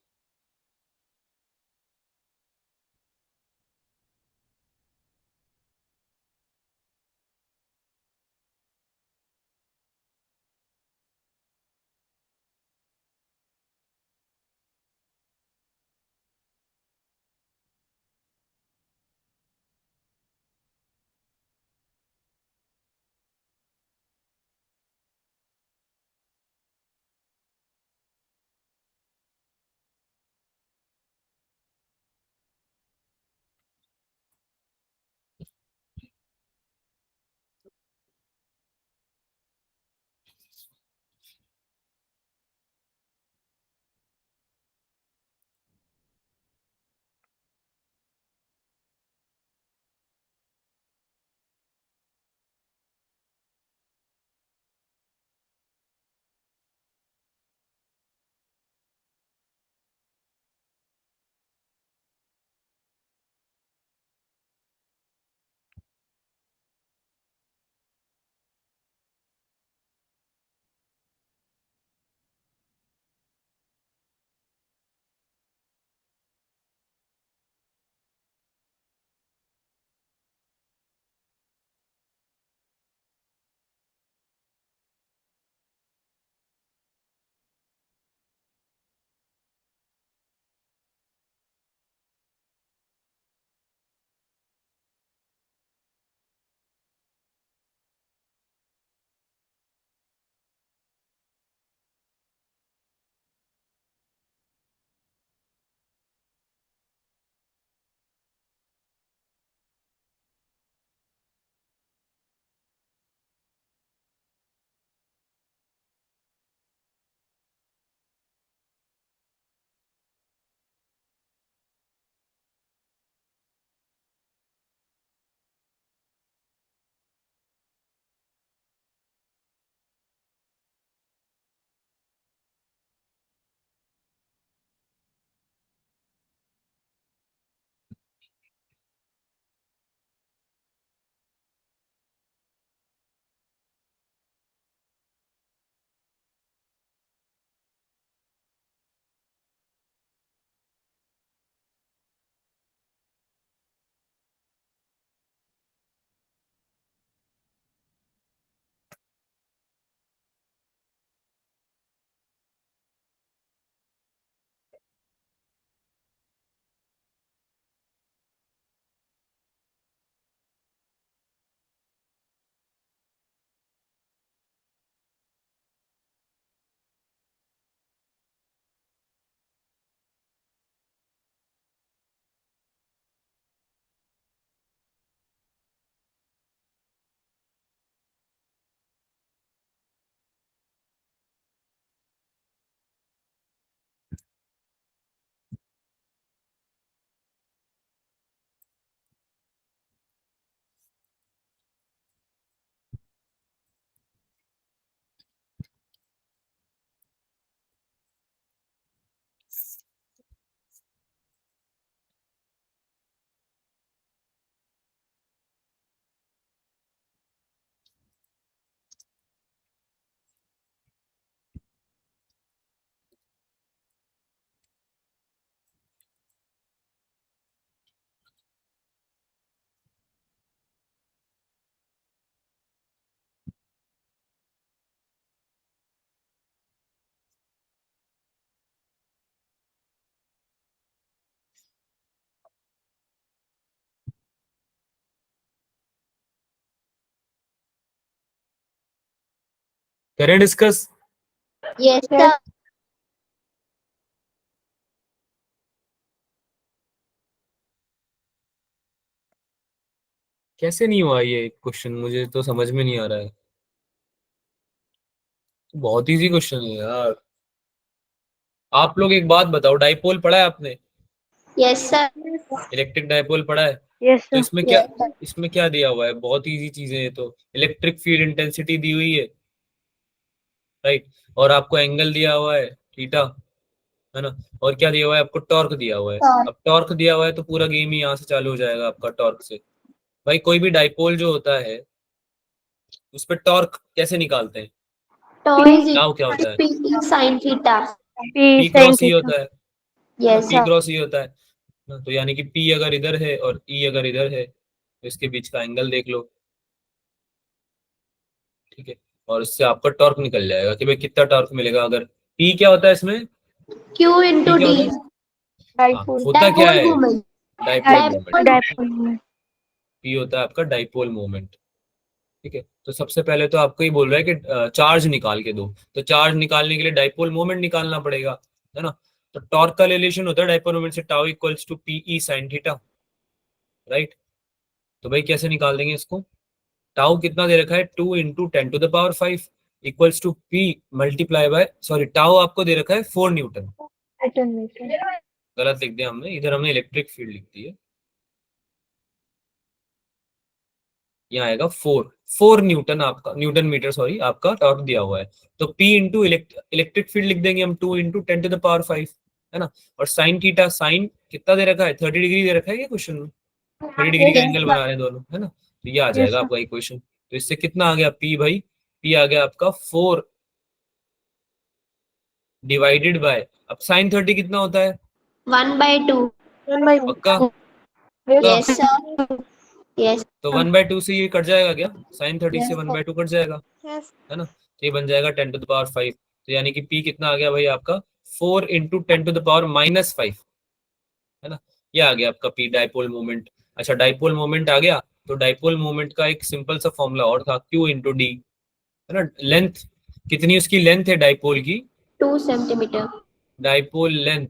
करें डिस्कस? Yes sir. कैसे नहीं हुआ ये क्वेश्चन, मुझे तो समझ में नहीं आ रहा है। बहुत इजी क्वेश्चन है यार। आप लोग एक बात बताओ, डाइपोल पढ़ा है आपने? Yes sir. इलेक्ट्रिक डाइपोल पढ़ा है? यस तो सर। Yes sir. इसमें क्या दिया हुआ है? बहुत इजी चीजें हैं। तो इलेक्ट्रिक फील्ड इंटेंसिटी दी हुई है, राइट, और आपको एंगल दिया हुआ है थीटा, है ना, और क्या दिया हुआ है आपको? टॉर्क दिया हुआ है। सर अब टॉर्क दिया हुआ है तो पूरा गेम ही यहाँ से चालू हो जाएगा आपका टॉर्क से। भाई कोई भी डाइपोल जो होता है उस पर टॉर्क कैसे निकालते हैं? टॉ इज टाउ क्या होता है? P sine theta. P P sine cross E theta. होता है ना, yes P sir. Cross E होता है ना, तो यानी कि पी अगर इधर है और ई अगर इधर है तो इसके बीच का एंगल देख लो, ठीक है, और इससे आपका टॉर्क निकल जाएगा कि भाई कितना टॉर्क मिलेगा। अगर पी क्या होता है इसमें? क्यू पी इंटू क्या डी। होता है? हाँ, डाइपोल। होता क्या डाइपोल है? Moment. Dipole moment. Dipole. Dipole. P होता है आपका डाइपोल मोमेंट, ठीक है। तो सबसे पहले तो आपको ही बोल रहा है कि चार्ज निकाल के दो, तो चार्ज निकालने के लिए डाइपोल मोमेंट निकालना पड़ेगा, है ना। तो टॉर्क का रिलेशन होता है डाइपोल मोमेंट से, tau equals to P E sine theta, right. तो भाई कैसे निकाल देंगे इसको? टाउ कितना दे रखा है? 2 × 10⁵ equals to P multiply by, sorry, tau आपको दे रखा है 4 न्यूटन। Atom metre. गलत लिख दिया हमने, इधर हमने इलेक्ट्रिक फील्ड लिख दी है, यहाँ आएगा 4 न्यूटन, आपका न्यूटन मीटर, सॉरी, आपका टॉर्क दिया हुआ है। तो P इंटू इलेक्ट्रिक फील्ड लिख देंगे हम 2 × 10⁵, है ना। और साइन थीटा, साइन कितना दे रखा है? 30 डिग्री दे रखा है ये क्वेश्चन में, 30 डिग्री का यस एंगल सर। बना रहे हैं दोनों, है ना। तो ये आ यस जाएगा सर। आपका इक्वेशन। तो इससे कितना आ गया P भाई? P आ गया आपका 4 डिवाइडेड बाय, अब साइन 30 कितना होता है? 1/2। 1/2। पक्का? यस पक्का? Yes sir. यस तो 1/2 से ये कट जाएगा क्या? साइन 30 से यस सर। 1/2 कट जाएगा, यस। है ना। तो ये बन जाएगा 10⁵। तो यानी कि P कितना आ गया भाई आपका? 4 × 10⁻⁵, है ना। ये आ गया आपका P, डाइपोल मोमेंट। अच्छा, डाइपोल मोमेंट आ गया, तो डाइपोल मोमेंट का एक सिंपल सा फॉर्मूला और था, Q इंटू डी, है ना। लेंथ कितनी उसकी लेंथ है डाइपोल की? 2 सेंटीमीटर। डाइपोल लेंथ,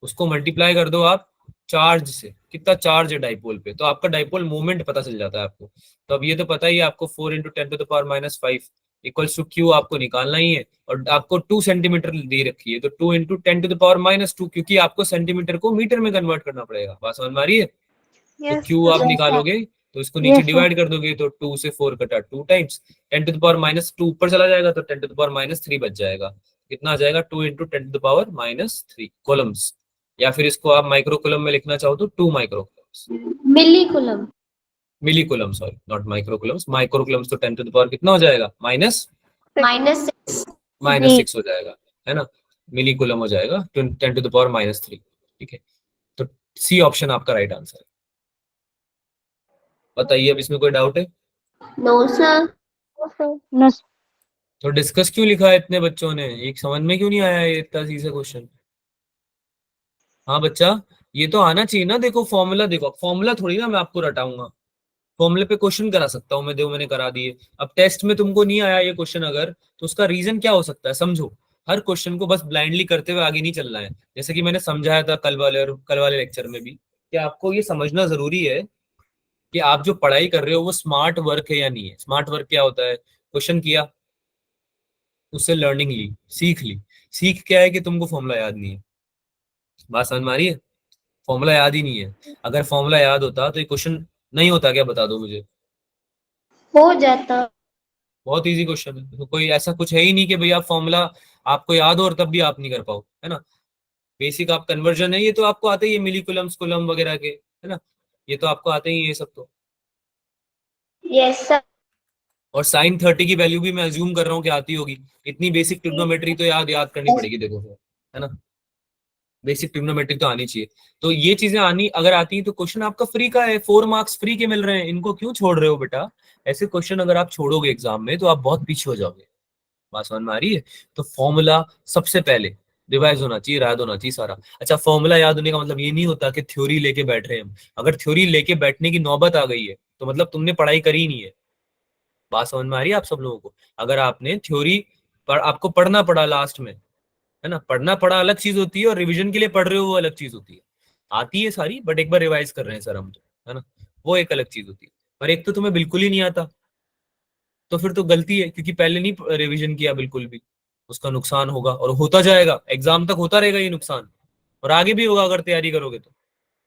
उसको मल्टीप्लाई कर दो आप चार्ज से, कितना चार्ज है डाइपोल पे, तो आपका डाइपोल मोमेंट पता चल जाता है आपको। तो अब ये तो पता ही है आपको, 4 × 10⁻⁵ इक्वल्स टू क्यू आपको निकालना ही है, और आपको 2 सेंटीमीटर दे रखी है, तो 2 × 10⁻², क्योंकि आपको सेंटीमीटर को मीटर में कन्वर्ट करना पड़ेगा। बात समझ में आ रही है? तो यस क्यू आप यस सर। निकालोगे तो इसको नीचे यस सर। डिवाइड कर दोगे, तो 2 से 4 कटा 2 टाइम्स, 10⁻², ऊपर चला जाएगा तो 10⁻³ बच जाएगा। कितना आ जाएगा? 2 × 10⁻³ कोलम्स, या फिर इसको आप माइक्रो कोलम में लिखना चाहो तो 2 micro coulombs, milli coulomb. Milli coulomb, sorry, not micro coulombs. Micro coulombs तो 10 कितना हो जाएगा? माइनस -6। माइनस 6 हो जाएगा, है ना। मिली कोलम हो जाएगा 10⁻³ ठीक है। तो सी ऑप्शन आपका राइट आंसर है। बताइए अब इसमें कोई डाउट है? No sir. No sir. तो डिस्कस क्यों लिखा है इतने बच्चों ने? एक समझ में क्यों नहीं आया ये इतना सीधा क्वेश्चन? हाँ बच्चा, ये तो आना चाहिए ना। देखो फॉर्मूला, देखो फॉर्मूला थोड़ी ना मैं आपको रटाऊंगा, फॉर्मूले पे क्वेश्चन करा सकता हूँ मैं, देखो मैंने करा दिए। अब टेस्ट में तुमको नहीं आया ये क्वेश्चन अगर, तो उसका रीजन क्या हो सकता है समझो। हर क्वेश्चन को बस ब्लाइंडली करते हुए आगे नहीं चलना है। जैसे कि मैंने समझाया था कल वाले और कल वाले लेक्चर में भी, कि आपको ये समझना जरूरी है कि आप जो पढ़ाई कर रहे हो वो स्मार्ट वर्क है या नहीं है। स्मार्ट वर्क क्या होता है? क्वेश्चन किया, उससे लर्निंग ली, सीख ली। सीख क्या है? कि तुमको फॉर्मूला याद नहीं है। बात समझ में आ रही है? फॉर्मूला याद ही नहीं है। अगर फॉर्मूला याद होता तो ये क्वेश्चन नहीं होता क्या? बता दो मुझे। हो जाता। बहुत इजी क्वेश्चन है, तो कोई ऐसा कुछ है ही नहीं कि भाई आप फॉर्मूला आपको याद हो और तब भी आप नहीं कर पाओ, है ना। बेसिक आप कन्वर्जन है, ये तो आपको आते ही है, मिली कुलम्स कुलम वगैरह के, है ना। ये तो आपको आते ही है ये सब तो। Yes sir. और साइन 30 की वैल्यू भी मैं अज्यूम कर रहा हूँ कि आती होगी। इतनी बेसिक ट्रिग्नोमेट्री तो याद याद करनी पड़ेगी, देखो, है ना। बेसिक ट्रिग्नोमेट्री तो आनी चाहिए। तो ये चीजें आनी अगर आती हैं तो क्वेश्चन आपका फ्री का है, 4 मार्क्स फ्री के मिल रहे हैं, इनको क्यों छोड़ रहे हो बेटा? ऐसे क्वेश्चन अगर आप छोड़ोगे एग्जाम में तो आप बहुत पीछे हो जाओगे। बात समझ में आ रही है? तो फॉर्मूला सबसे पहले रिवाइज होना चाहिए, याद होना चाहिए सारा। अच्छा, फॉर्मूला याद होने का मतलब ये नहीं होता कि थ्योरी लेके बैठ रहे हैं हम। अगर थ्योरी लेके बैठने की नौबत आ गई है तो मतलब तुमने पढ़ाई करी नहीं है। बात समझ में आ रही है आप सब लोगों को? अगर आपने थ्योरी आपको पढ़ना पड़ा लास्ट में, है ना, पढ़ना पड़ा अलग चीज होती है और रिवीजन के लिए पढ़ रहे हो वो अलग चीज होती है। आती है सारी, बट एक बार रिवाइज कर रहे हैं सर हम तो, है ना, वो एक अलग चीज होती है। पर एक तो तुम्हें बिल्कुल ही नहीं आता, तो फिर तो गलती है, क्योंकि पहले नहीं रिवीजन किया बिल्कुल भी, उसका नुकसान होगा और होता जाएगा, एग्जाम तक होता रहेगा ये नुकसान, और आगे भी होगा अगर तैयारी करोगे तो।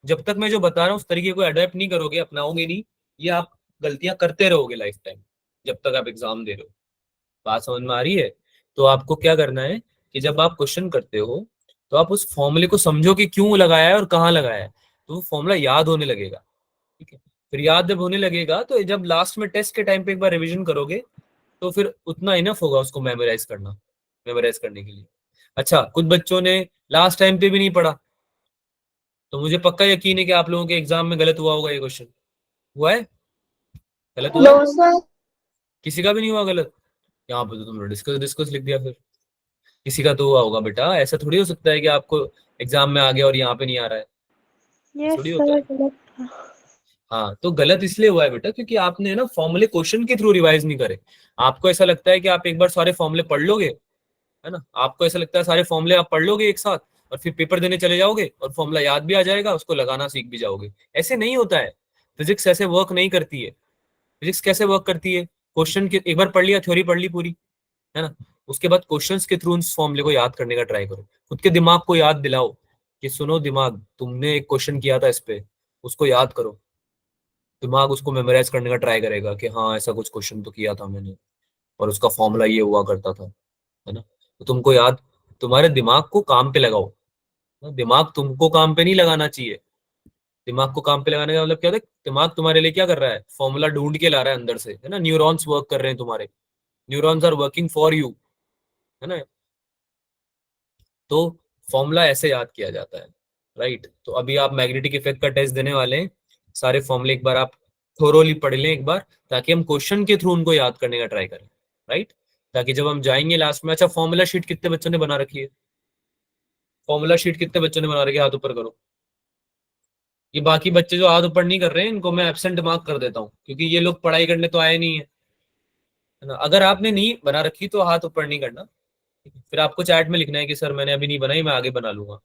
जब तक मैं जो बता रहा हूँ उस तरीके को अडेप्ट नहीं करोगे, अपनाओगे नहीं, ये आप गलतियां करते रहोगे लाइफ टाइम, जब तक आप एग्जाम दे रहे हो। बात समझ में आ रही है? तो आपको क्या करना है कि जब आप क्वेश्चन करते हो तो आप उस फॉर्मूले को समझो कि क्यों लगाया है और कहाँ लगाया है, तो वो फॉर्मूला याद होने लगेगा। ठीक है, फिर याद जब होने लगेगा तो जब लास्ट में टेस्ट के टाइम पे एक बार रिवीजन करोगे तो फिर उतना इनफ होगा उसको मेमोराइज करना, मेमोराइज करने के लिए। अच्छा, कुछ बच्चों ने लास्ट टाइम पे भी नहीं पढ़ा, तो मुझे पक्का यकीन है कि आप लोगों के एग्जाम में गलत हुआ होगा ये क्वेश्चन। हुआ है? गलत हुआ नो है? सर। किसी का भी नहीं हुआ गलत? यहाँ पे तो तुमने डिस्कस डिस्कस लिख दिया फिर। किसी का तो हुआ होगा बेटा, ऐसा थोड़ी हो सकता है कि आपको एग्जाम में आ गया और यहाँ पे नहीं आ रहा है, यस थोड़ी होता सर, है। गलत था। हाँ, तो गलत इसलिए हुआ है बेटा क्योंकि आपने ना फॉर्मूले क्वेश्चन के थ्रू रिवाइज नहीं करे। आपको ऐसा लगता है कि आप एक बार सारे फॉर्मूले पढ़ लोगे, है ना, आपको ऐसा लगता है सारे फॉर्मूले आप पढ़ लोगे एक साथ और फिर पेपर देने चले जाओगे और फॉर्मूला याद भी आ जाएगा, उसको लगाना सीख भी जाओगे। ऐसे नहीं होता है, फिजिक्स ऐसे वर्क नहीं करती है। फिजिक्स कैसे वर्क करती है? क्वेश्चन के एक बार पढ़ लिया, थ्योरी पढ़ ली पूरी, है ना, उसके बाद क्वेश्चंस के थ्रू उस फॉर्मूले को याद करने का ट्राई करो। खुद के दिमाग को याद दिलाओ कि सुनो दिमाग, तुमने एक क्वेश्चन किया था इस पे, उसको याद करो। दिमाग उसको मेमोराइज करने का ट्राई करेगा कि हाँ ऐसा कुछ क्वेश्चन तो किया था मैंने और उसका फॉर्मूला ये हुआ करता था, है ना। तो तुमको याद, तुम्हारे दिमाग को काम पे लगाओ। दिमाग तुमको काम पे नहीं लगाना चाहिए। दिमाग को काम पे लगाने का मतलब क्या होता है? दिमाग तुम्हारे लिए क्या कर रहा है? फॉर्मूला ढूंढ के ला रहा है अंदर से, है ना, न्यूरॉन्स वर्क कर रहे हैं तुम्हारे, neurons are working for you, है ना। तो फॉर्मूला ऐसे याद किया जाता है, राइट। तो अभी आप मैग्नेटिक इफेक्ट का टेस्ट देने वाले हैं, सारे फॉर्मूले एक बार आप थोरोली पढ़ लें एक बार, ताकि हम क्वेश्चन के थ्रू उनको याद करने का ट्राई करें, राइट। ताकि जब हम जाएंगे लास्ट में, अच्छा फॉर्मूला शीट कितने बच्चों ने बना रखी है? फॉर्मूला शीट कितने बच्चों ने बना रखी है? हाथ ऊपर करो। ये बाकी बच्चे जो हाथ ऊपर नहीं कर रहे हैं इनको मैं एब्सेंट मार्क कर देता हूँ, क्योंकि ये लोग पढ़ाई करने तो आए नहीं है ना। अगर आपने नहीं बना रखी तो हाथ ऊपर नहीं करना, फिर आपको चैट में लिखना है कि सर मैंने अभी नहीं बनाई, मैं आगे बना लूंगा।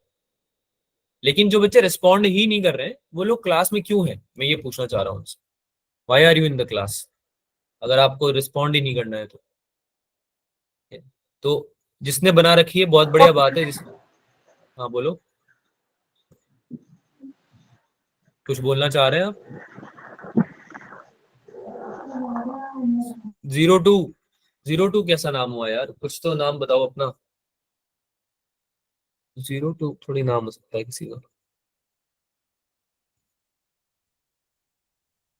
लेकिन जो बच्चे रिस्पॉन्ड ही नहीं कर रहे हैं वो लोग क्लास में क्यों है, मैं ये पूछना चाह रहा हूँ उनसे। Why are you in the class? अगर आपको रिस्पॉन्ड ही नहीं करना है तो जिसने बना रखी है बहुत बढ़िया बात है, हाँ बोलो, कुछ बोलना चाह रहे हैं आप? 02, 02 कैसा नाम हुआ यार, कुछ तो नाम बताओ अपना। 02 थोड़ी नाम हो सकता है किसी का।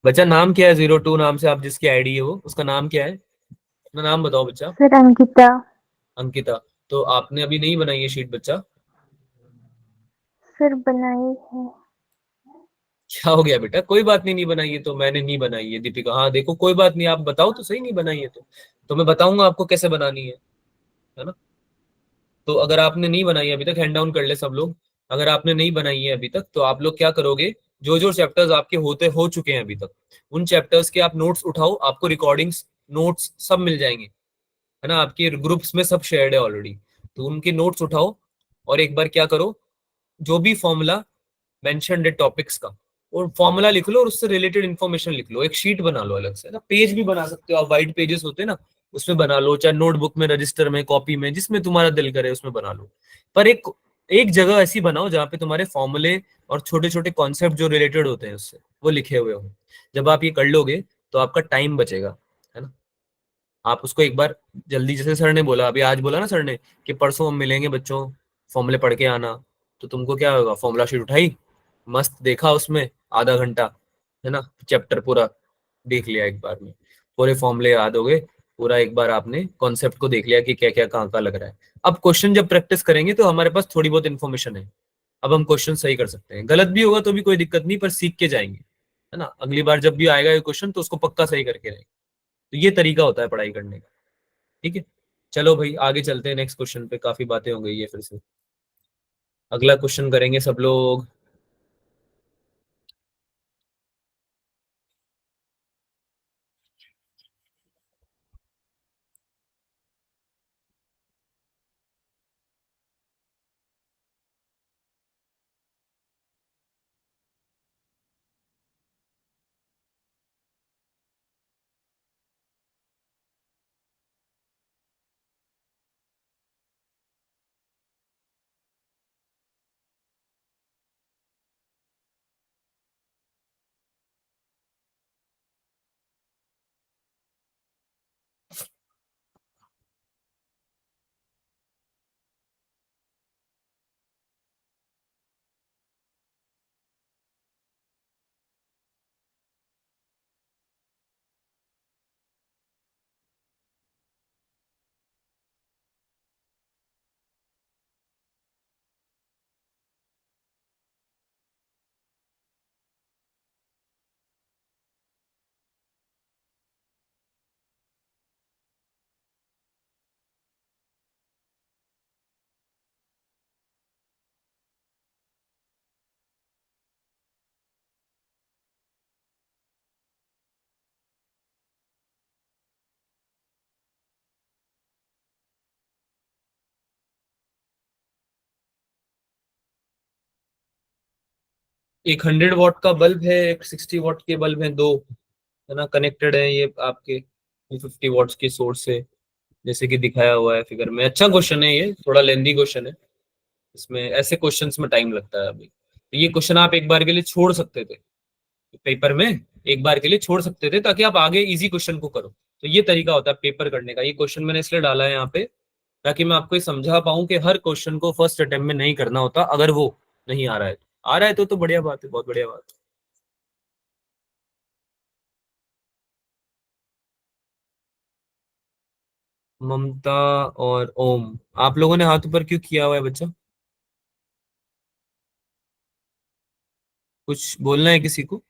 बच्चा नाम क्या है? 02 नाम से आप जिसकी आईडी है वो, उसका नाम क्या है? अपना नाम बताओ बच्चा। सर अंकिता। अंकिता। तो आपने अभी नहीं बनाई है शीट बच्चा? सर बनाई है। क्या हो गया बेटा? कोई बात नहीं, नहीं बनाई है तो मैंने नहीं बनाई है। दीपिका, हाँ देखो कोई बात नहीं, आप बताओ तो सही, नहीं बनाई है तो मैं बताऊंगा आपको कैसे बनानी है ना। तो अगर आपने नहीं बनाई है अभी तक, हैंड डाउन कर ले सब लोग। अगर आपने नहीं बनाई है अभी तक तो आप लोग क्या करोगे, जो जो चैप्टर्स आपके होते हो चुके हैं अभी तक, उन चैप्टर्स के आप नोट्स उठाओ, आपको रिकॉर्डिंग्स नोट्स सब मिल जाएंगे, है ना, आपके ग्रुप्स में सब शेयर्ड है ऑलरेडी। तो उनके नोट्स उठाओ और एक बार क्या करो, जो भी फॉर्मूला मेंशन्ड है टॉपिक्स का, और फॉर्मूला लिख लो और उससे रिलेटेड इन्फॉर्मेशन लिख लो, एक शीट बना लो अलग से ना, पेज भी बना सकते हो आप, वाइट पेजेस होते हैं ना, उसमें बना लो, चाहे नोटबुक में, रजिस्टर में, कॉपी में, जिसमें तुम्हारा दिल करे उसमें बना लो। पर एक एक जगह ऐसी बनाओ जहाँ पे तुम्हारे फॉर्मूले और छोटे छोटे कॉन्सेप्ट जो रिलेटेड होते हैं उससे वो लिखे हुए हो। जब आप ये कर लोगे तो आपका टाइम बचेगा, है ना। आप उसको एक बार जल्दी, जैसे सर ने बोला अभी, आज बोला ना सर ने कि परसों हम मिलेंगे बच्चों, फॉर्मूले पढ़ के आना, तो तुमको क्या होगा, फॉर्मूला शीट उठाई, मस्त देखा उसमें आधा घंटा, है ना, चैप्टर पूरा देख लिया एक बार में, पूरे फॉर्मूले याद हो गए, पूरा एक बार आपने कॉन्सेप्ट को देख लिया कि क्या क्या कहाँ कहाँ लग रहा है। अब क्वेश्चन जब प्रैक्टिस करेंगे तो हमारे पास थोड़ी बहुत इन्फॉर्मेशन है, अब हम क्वेश्चन सही कर सकते हैं, गलत भी होगा तो भी कोई दिक्कत नहीं, पर सीख के जाएंगे, है ना। अगली बार जब भी आएगा ये क्वेश्चन तो उसको पक्का सही करके रहेंगे। तो ये तरीका होता है पढ़ाई करने का, ठीक है। चलो भाई आगे चलते हैं नेक्स्ट क्वेश्चन पे, काफी बातें हो गई है फिर से। अगला क्वेश्चन करेंगे सब लोग। एक 100 वॉट का बल्ब है, एक 60 वॉट के बल्ब है, दो है ना, कनेक्टेड है ये आपके 50 वॉट्स के सोर्स से, जैसे कि दिखाया हुआ है फिगर में। अच्छा क्वेश्चन है ये, थोड़ा लेंदी क्वेश्चन है, इसमें ऐसे क्वेश्चंस में टाइम लगता है अभी। तो ये क्वेश्चन आप एक बार के लिए छोड़ सकते थे पेपर में, एक बार के लिए छोड़ सकते थे ताकि आप आगे इजी क्वेश्चन को करो। तो ये तरीका होता है पेपर करने का। ये क्वेश्चन मैंने इसलिए डाला है यहाँ पे ताकि मैं आपको ये समझा पाऊं कि हर क्वेश्चन को फर्स्ट अटेम्प्ट में नहीं करना होता। अगर वो नहीं आ रहा है, आ रहा है तो बढ़िया बात है, बहुत बढ़िया बात है। ममता और ओम, आप लोगों ने हाथ ऊपर क्यों किया हुआ है बच्चा? कुछ बोलना है किसी को?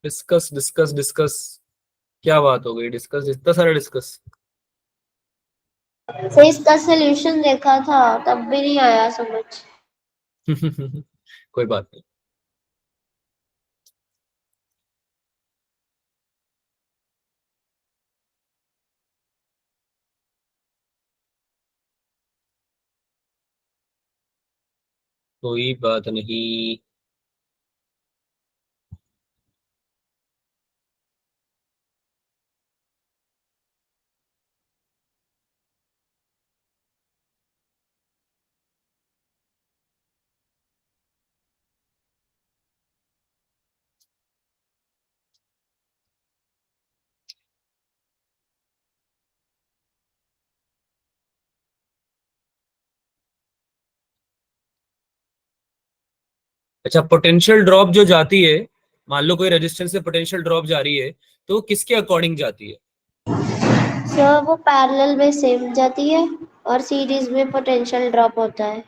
डिस्कस डिस्कस डिस्कस, क्या बात हो गई? डिस्कस, इतना सारा डिस्कस। फिर इसका सोल्यूशन देखा था तब भी नहीं आया समझ। कोई बात नहीं। कोई बात नहीं। अच्छा, पोटेंशियल ड्रॉप जो जाती है, मान लो कोई रेजिस्टेंस से पोटेंशियल ड्रॉप जा रही है, तो किसके अकॉर्डिंग जाती है? सर वो पैरेलल में सेम जाती है और सीरीज में पोटेंशियल ड्रॉप होता है।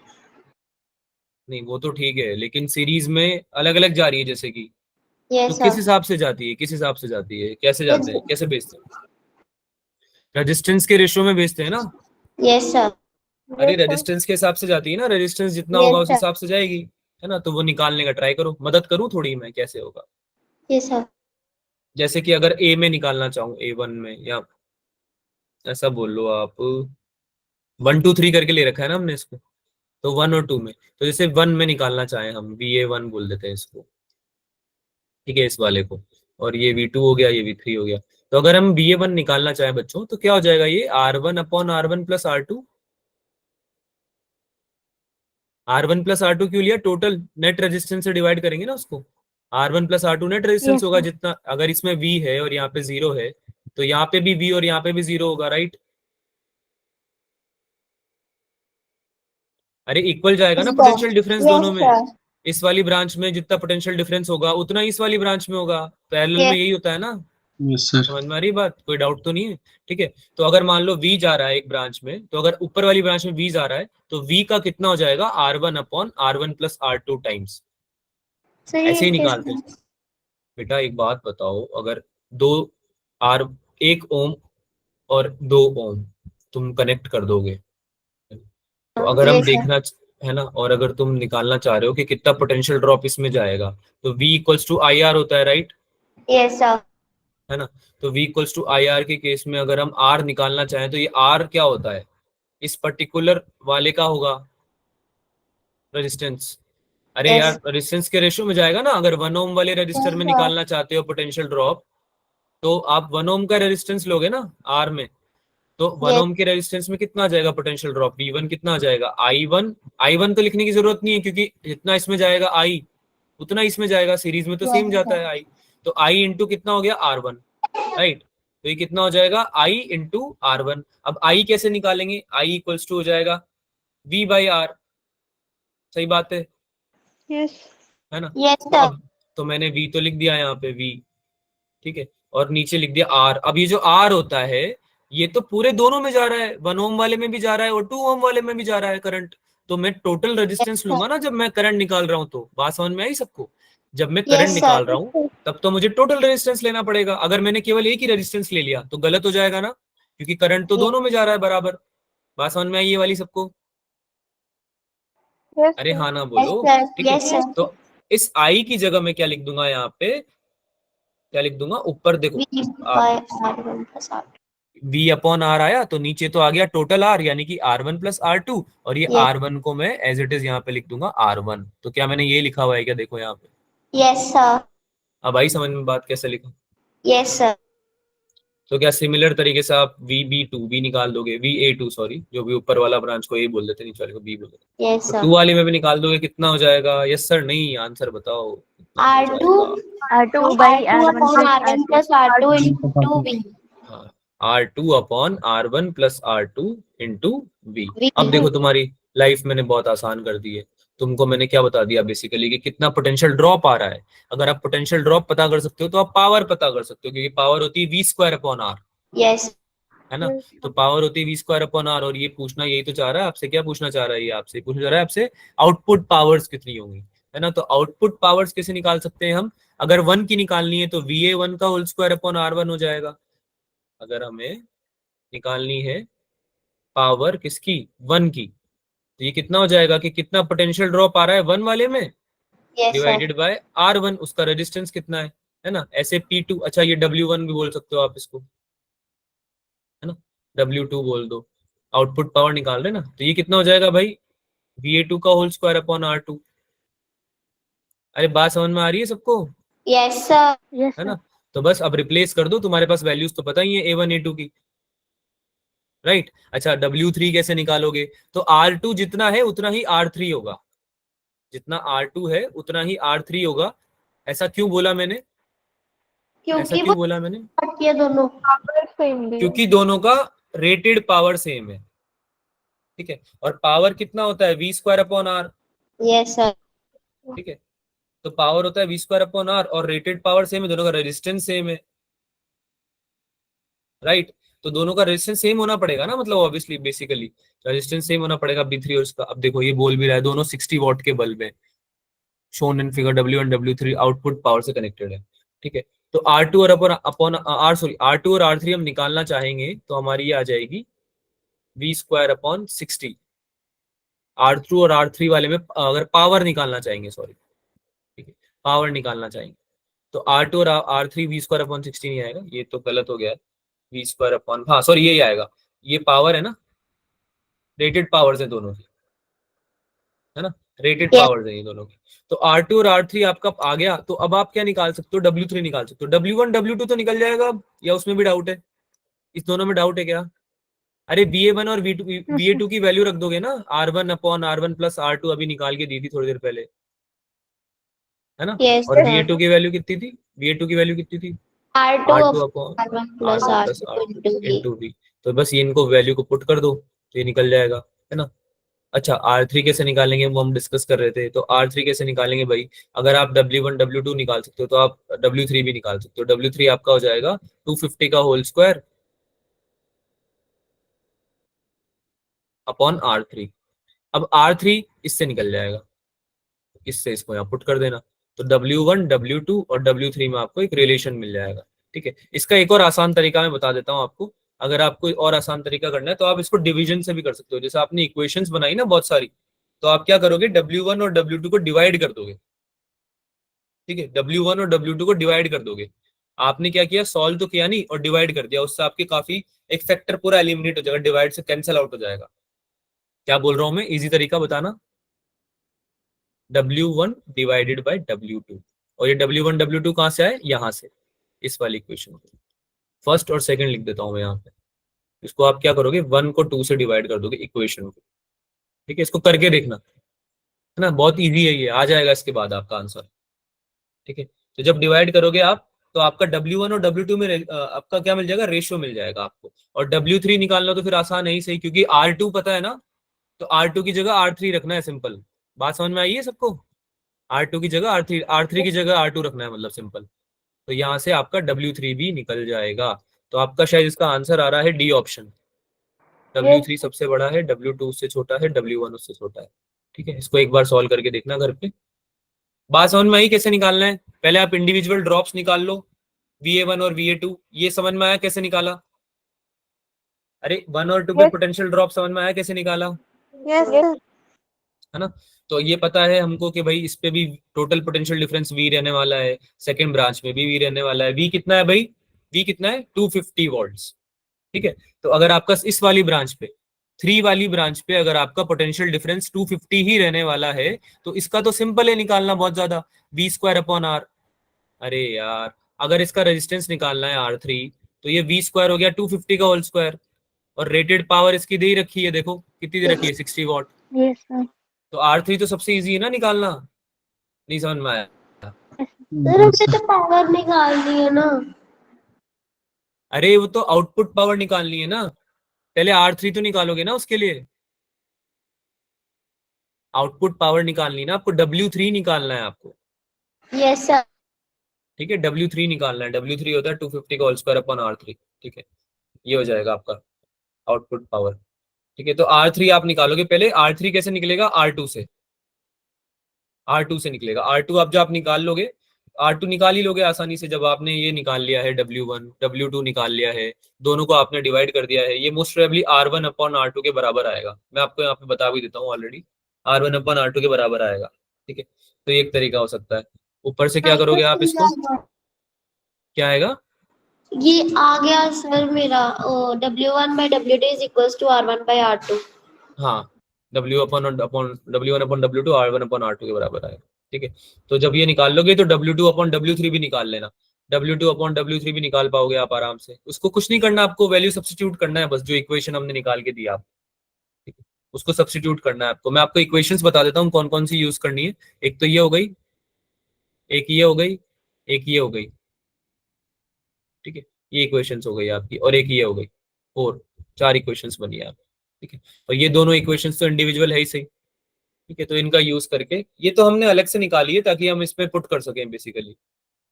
नहीं वो तो ठीक है, लेकिन सीरीज में अलग अलग जा रही है जैसे कि, तो यस किस सर। हिसाब से जाती है? किस हिसाब से जाती है? कैसे जाते हैं, कैसे बेचते हैं? रेजिस्टेंस के रेशियो में बेचते हैं ना। Yes sir. अरे यस सर। रेजिस्टेंस के हिसाब से जाती है ना, रेजिस्टेंस जितना होगा यस उस सर। हिसाब से जाएगी, है ना। तो वो निकालने का ट्राई करो, मदद करूँ थोड़ी मैं, कैसे होगा? Yes sir. जैसे कि अगर ए में निकालना चाहूँ, A1 में, या ऐसा बोल लो आप, 1 2 3 करके ले रखा है ना हमने इसको, तो 1 और 2 में, तो जैसे 1 में निकालना चाहें हम, VA1 बोल देते हैं इसको, ठीक है, इस वाले को। और ये V2 हो गया, ये V3 हो गया। तो अगर हम VA1 निकालना चाहें बच्चों, तो क्या हो जाएगा? ये R1/R1 + R2। R1 + R2 क्यों लिया? टोटल नेट रेजिस्टेंस से डिवाइड करेंगे ना उसको। R1 + R2 net resistance yes होगा सर। जितना, अगर इसमें V है और यहाँ पे 0 है, तो यहाँ पे भी V और यहाँ पे भी 0 होगा, राइट? अरे इक्वल जाएगा ना पोटेंशियल डिफरेंस यस दोनों में। सर। इस वाली ब्रांच में जितना पोटेंशियल डिफरेंस होगा उतना इस वाली ब्रांच में होगा। पैरेलल में यही होता है ना। Yes sir. समझ में आ रही है बात? कोई डाउट तो नहीं है? ठीक है, तो अगर मान लो V जा रहा है एक ब्रांच में, तो अगर ऊपर वाली ब्रांच में V जा रहा है तो V का कितना हो जाएगा, R1 upon R1 plus R2 times. Sir ये ऐसे ही निकालते हैं। कैसे? बेटा एक बात बताओ, अगर दो आर 1 ओम और 2 ओम तुम कनेक्ट कर दोगे, तो अगर हम यस सर। देखना है ना, और अगर तुम निकालना चाह रहे हो कि कितना पोटेंशियल ड्रॉप इसमें जाएगा, तो V equals to I R होता है, राइट? Yes sir. है ना? तो V equals to I R के केस में अगर हम R निकालना चाहें तो ये R क्या होता है, इस पर्टिकुलर वाले का होगा रेजिस्टेंस। अरे यस यार रेजिस्टेंस के रेशियो में जाएगा ना। अगर 1 ओम वाले रजिस्टर में सर। निकालना चाहते हो पोटेंशियल ड्रॉप, तो आप 1 ओम का रेजिस्टेंस लोगे ना आर में, तो वन यस ओम के रेजिस्टेंस में कितना आ जाएगा पोटेंशियल ड्रॉप, V1 कितना आ जाएगा, I1। I1 तो लिखने की जरूरत नहीं है, क्योंकि जितना इसमें जाएगा I उतना इसमें जाएगा, सीरीज में तो सेम यस जाता सर। है I। तो I इंटू कितना हो गया, R1, राइट? तो ये कितना हो जाएगा, I इंटू R1। अब I कैसे निकालेंगे, I इक्वल्स टू हो जाएगा V बाई R। सही बात है यस है ना? यस तो सर। अब तो मैंने V तो लिख दिया यहाँ पे V, ठीक है, और नीचे लिख दिया R। अब ये जो R होता है, ये तो पूरे दोनों में जा रहा है, 1 ओम वाले में भी जा रहा है और 2 ओम वाले में भी जा रहा है करंट। तो मैं टोटल रेजिस्टेंस लूंगा ना जब मैं करंट निकाल रहा हूं। तो बात समझ में आई सबको? जब मैं करंट यस निकाल सर। रहा हूं तब तो मुझे टोटल रेजिस्टेंस लेना पड़ेगा। अगर मैंने केवल एक ही रेजिस्टेंस ले लिया तो गलत हो जाएगा ना, क्योंकि करंट तो दोनों में जा रहा है बराबर। बात समझ में आई ये वाली सबको? यस अरे हाँ ना यस बोलो। सर। ठीक है, यस सर। तो इस आई की जगह मैं क्या लिख दूंगा यहाँ पे, क्या लिख दूंगा ऊपर देखो, V by R1 plus R2। V upon R आया तो नीचे तो आ गया टोटल आर, यानी कि R1 प्लस R2, और ये यस R1 को मैं एज इट इज यहाँ पे लिख दूंगा R1। तो क्या मैंने ये लिखा हुआ है क्या, देखो यहाँ पे। Yes sir. अब आई समझ में बात कैसे लिखा? Yes sir. तो क्या सिमिलर तरीके से आप VB2 भी निकाल दोगे, VA2 सॉरी, जो भी ऊपर वाला ब्रांच को A बोल देते, नीचे वाले को B बोल देते, यस तो सर। 2 वाले में भी निकाल दोगे, कितना हो जाएगा? यस सर नहीं, आंसर बताओ कितना हो R2 जाएगा। R2 by R2 R1 upon plus R1 R2 plus R2 into V। हाँ, R2 upon R1 plus R2 into V। V। अब देखो तुम्हारी लाइफ मैंने बहुत आसान कर दी है। तुमको मैंने क्या बता दिया बेसिकली, कि कितना पोटेंशियल ड्रॉप आ रहा है। अगर आप पोटेंशियल ड्रॉप पता कर सकते हो तो आप पावर पता कर सकते हो, क्योंकि पावर होती है V square upon R, yes है ना? तो पावर होती है V स्क्वायर अपॉन R, और ये पूछना यही तो चाह रहा है आपसे। क्या पूछना चाह रहा है ये आपसे? पूछना चाह रहा है आपसे आउटपुट पावर्स कितनी होंगी, है ना? तो आउटपुट पावर्स कैसे निकाल सकते हैं हम? अगर 1 की निकालनी है तो VA1 का होल स्क्वायर अपॉन R1 हो जाएगा। अगर हमें निकालनी है पावर किसकी, 1 की, तो ये कितना हो जाएगा कि कितना पोटेंशियल ड्रॉप आ रहा है 1 वाले में, yes sir. Divided by R1, उसका रेजिस्टेंस कितना है ना? ऐसे P2, अच्छा ये W1 भी बोल सकते हो आप इसको, है ना? W2 बोल दो, आउटपुट पावर निकाल रहे ना। तो ये कितना हो जाएगा भाई, VA2 का होल स्क्वायर अपॉन R2। अरे बात समझ में आ रही है सबको? Yes sir. यस है सर ना? तो बस अब रिप्लेस कर दो, तुम्हारे पास वैल्यूज तो पता ही है A1 A2 की, राइट? अच्छा W3 कैसे निकालोगे? तो R2 जितना है उतना ही R3 होगा, जितना R2 है उतना ही R3 होगा। ऐसा क्यों बोला मैंने, ऐसा क्योंकि वो क्यों बोला मैंने? start किया दोनों। पावर सेम भी है। क्योंकि दोनों का रेटेड पावर सेम है, ठीक है? और पावर कितना होता है, V square upon R, yes sir. ठीक है? तो पावर होता है V स्क्वायर अपॉन R, और रेटेड पावर सेम है, दोनों का रेजिस्टेंस सेम है, राइट? तो दोनों का रेजिस्टेंस सेम होना पड़ेगा ना, मतलब ऑब्वियसली बेसिकली रेजिस्टेंस सेम होना पड़ेगा B3 और इसका। अब देखो ये बोल भी रहा है दोनों 60 वॉट के बल्ब है, shown in figure W1 W3 output power से कनेक्टेड है, ठीक है? तो R2 और अपॉन R सॉरी R2 और R3 हम निकालना चाहेंगे तो हमारी ये आ जाएगी V स्क्वायर अपॉन 60। R2 और R3 वाले में अगर पावर निकालना चाहेंगे, सॉरी, ठीक है, पावर निकालना चाहेंगे, तो R2 और R3 V स्क्वायर अपॉन 60 नहीं आएगा, ये तो गलत हो गया है। V स्क्वायर अपॉन, हाँ सॉरी यही आएगा, ये पावर है ना, रेटेड पावर्स है दोनों की, है ना? रेटेड यस पावर्स है ये दोनों की। तो R2 और R3 आपका आ गया, तो अब आप क्या निकाल सकते हो, W3 निकाल सकते हो। W1 W2 तो निकल जाएगा अब, या उसमें भी डाउट है? इस दोनों में डाउट है क्या? अरे VA1 और VA2 की वैल्यू रख दोगे ना, R1 upon R1 plus R2 अभी निकाल के दी थी थोड़ी देर पहले, है ना? यस और सर। VA2 की वैल्यू कितनी थी, VA2 की वैल्यू कितनी थी, R2 R2 of upon R1 plus R1 plus R2 into V। Into V। तो बस ये इनको वैल्यू को पुट कर दो तो ये निकल जाएगा, है ना? अच्छा, R3 कैसे निकालेंगे वो हम डिस्कस कर रहे थे। तो R3 कैसे निकालेंगे भाई, अगर आप W1 W2 निकाल सकते हो तो आप W3 भी निकाल सकते हो। W3 आपका हो जाएगा 250 का होल स्क्वायर अपॉन R3। अब R3 इससे निकल जाएगा, इससे इसको यहाँ पुट कर देना, तो W1 W2 और W3 में आपको एक रिलेशन मिल जाएगा। ठीक है, इसका एक और आसान तरीका मैं बता देता हूँ आपको। अगर आपको और आसान तरीका करना है तो आप इसको डिवीजन से भी कर सकते हो। जैसे आपने इक्वेशंस बनाई ना बहुत सारी, तो आप क्या करोगे, W1 और W2 को डिवाइड कर दोगे। ठीक है, W1 और W2 को डिवाइड कर दोगे। आपने क्या किया, सॉल्व तो किया नहीं और डिवाइड कर दिया, उससे आपके काफी एक फैक्टर पूरा एलिमिनेट हो जाएगा, डिवाइड से कैंसिल आउट हो जाएगा। क्या बोल रहा हूं मैं, इजी तरीका बताना, W1 डिवाइडेड बाय W2। और ये W1 W2 कहां से आए, यहां से, इस वाली इक्वेशन को। फर्स्ट और सेकंड लिख देता हूं मैं यहाँ पे। इसको आप क्या करोगे, 1 को 2 से डिवाइड कर दोगे इक्वेशन को। ठीक है, इसको करके देखना, है ना, बहुत इजी है ये, आ जाएगा इसके बाद आपका आंसर। ठीक है, तो जब डिवाइड करोगे आप, तो आपका W1 और W2 में आपका क्या मिल जाएगा, रेशियो मिल जाएगा आपको। और W3 निकालना तो फिर आसान है ही सही, क्योंकि R2 पता है ना, तो R2 की जगह R3 रखना है, सिंपल। बात समझ में आई है सबको, R2 की जगह R3, R3 की जगह R2 रखना है, मतलब सिंपल। तो यहाँ से आपका W3 भी निकल जाएगा। तो आपका शायद इसका आंसर आ रहा है डी ऑप्शन। W3 सबसे बड़ा है, W2 उससे छोटा है, W1 उससे छोटा है। ठीक है, इसको एक बार सॉल्व करके देखना घर पे। बात समझ में आई कैसे निकालना है। पहले आप इंडिविजुअल ड्रॉप्स निकाल लो, VA1 और VA2, ये समझ में आया कैसे निकाला। अरे 1 और 2 पे पोटेंशियल ड्रॉप समझ में आया कैसे निकाला, यस सर। है ना। तो ये पता है हमको कि भाई इस पे भी टोटल पोटेंशियल डिफरेंस V रहने वाला है, सेकंड ब्रांच में भी V रहने वाला है। V कितना है भाई, V कितना है, 250 वोल्ट्स। ठीक है, तो अगर आपका इस वाली ब्रांच पे, 3 वाली ब्रांच पे अगर आपका पोटेंशियल डिफरेंस 250 ही रहने वाला है, तो इसका तो सिंपल है निकालना बहुत ज्यादा, V² अपॉन R। अरे यार, अगर इसका रेजिस्टेंस निकालना है R3, तो ये V² हो गया 250 का होल स्क्वायर, और रेटेड पावर इसकी दे ही रखी है, देखो कितनी दे रखी है, 60 वॉट। Yes sir. तो R3 तो सबसे इजी है ना निकालना, नहीं समझ में आया। सर हमने तो पावर निकालनी है ना। अरे वो तो आउटपुट पावर निकालनी है ना, पहले R3 तो निकालोगे ना उसके लिए, आउटपुट पावर निकालनी ना आपको, W3 निकालना है आपको। Yes sir. ठीक है, W3 निकालना है, W3 होता है 250 का होल स्क्वायर अपॉन R3। ठीक है, ये हो जाएगा आपका आउटपुट पावर। ठीक है, तो R3 आप निकालोगे, पहले R3 कैसे निकलेगा, R2 से, R2 से निकलेगा। R2 आप जब आप निकाल लोगे, R2 निकाल ही लोगे आसानी से, जब आपने ये निकाल लिया है W1 W2 निकाल लिया है, दोनों को आपने डिवाइड कर दिया है, ये most probably R1 upon R2 के बराबर आएगा। मैं आपको यहाँ पे बता भी देता हूँ ऑलरेडी, R1 अपॉन R2 के बराबर आएगा। ठीक है, तो ये एक तरीका हो सकता है। ऊपर से क्या करोगे आप इसको, क्या आएगा, ये आ गया सर मेरा, W1/W2 is equals to R1/R2। हाँ, W1 upon W2 R1 upon R2 के बराबर आएगा। ठीक है, तो जब ये निकाल लोगे तो W2 अपॉन W3 भी निकाल लेना, W2 अपॉन W3 भी निकाल पाओगे आप आराम से। उसको कुछ नहीं करना, आपको वैल्यू सब्स्टिट्यूट करना है बस, जो इक्वेशन हमने निकाल के दी आप, ठीक है, उसको सब्स्टिट्यूट करना है आपको। मैं आपको इक्वेशंस बता देता हूँ कौन कौन सी यूज करनी है। एक तो ये हो गई, एक ये हो गई, एक ये हो गई। ठीक है, ये इक्वेशंस हो गई आपकी, और एक ये हो गई, और 4 इक्वेशंस बनी है आप। ठीक है, और ये दोनों इक्वेशंस तो इंडिविजुअल है ही सही। ठीक है, तो इनका यूज करके, ये तो हमने अलग से निकाली है ताकि हम इसमें पुट कर सकें बेसिकली।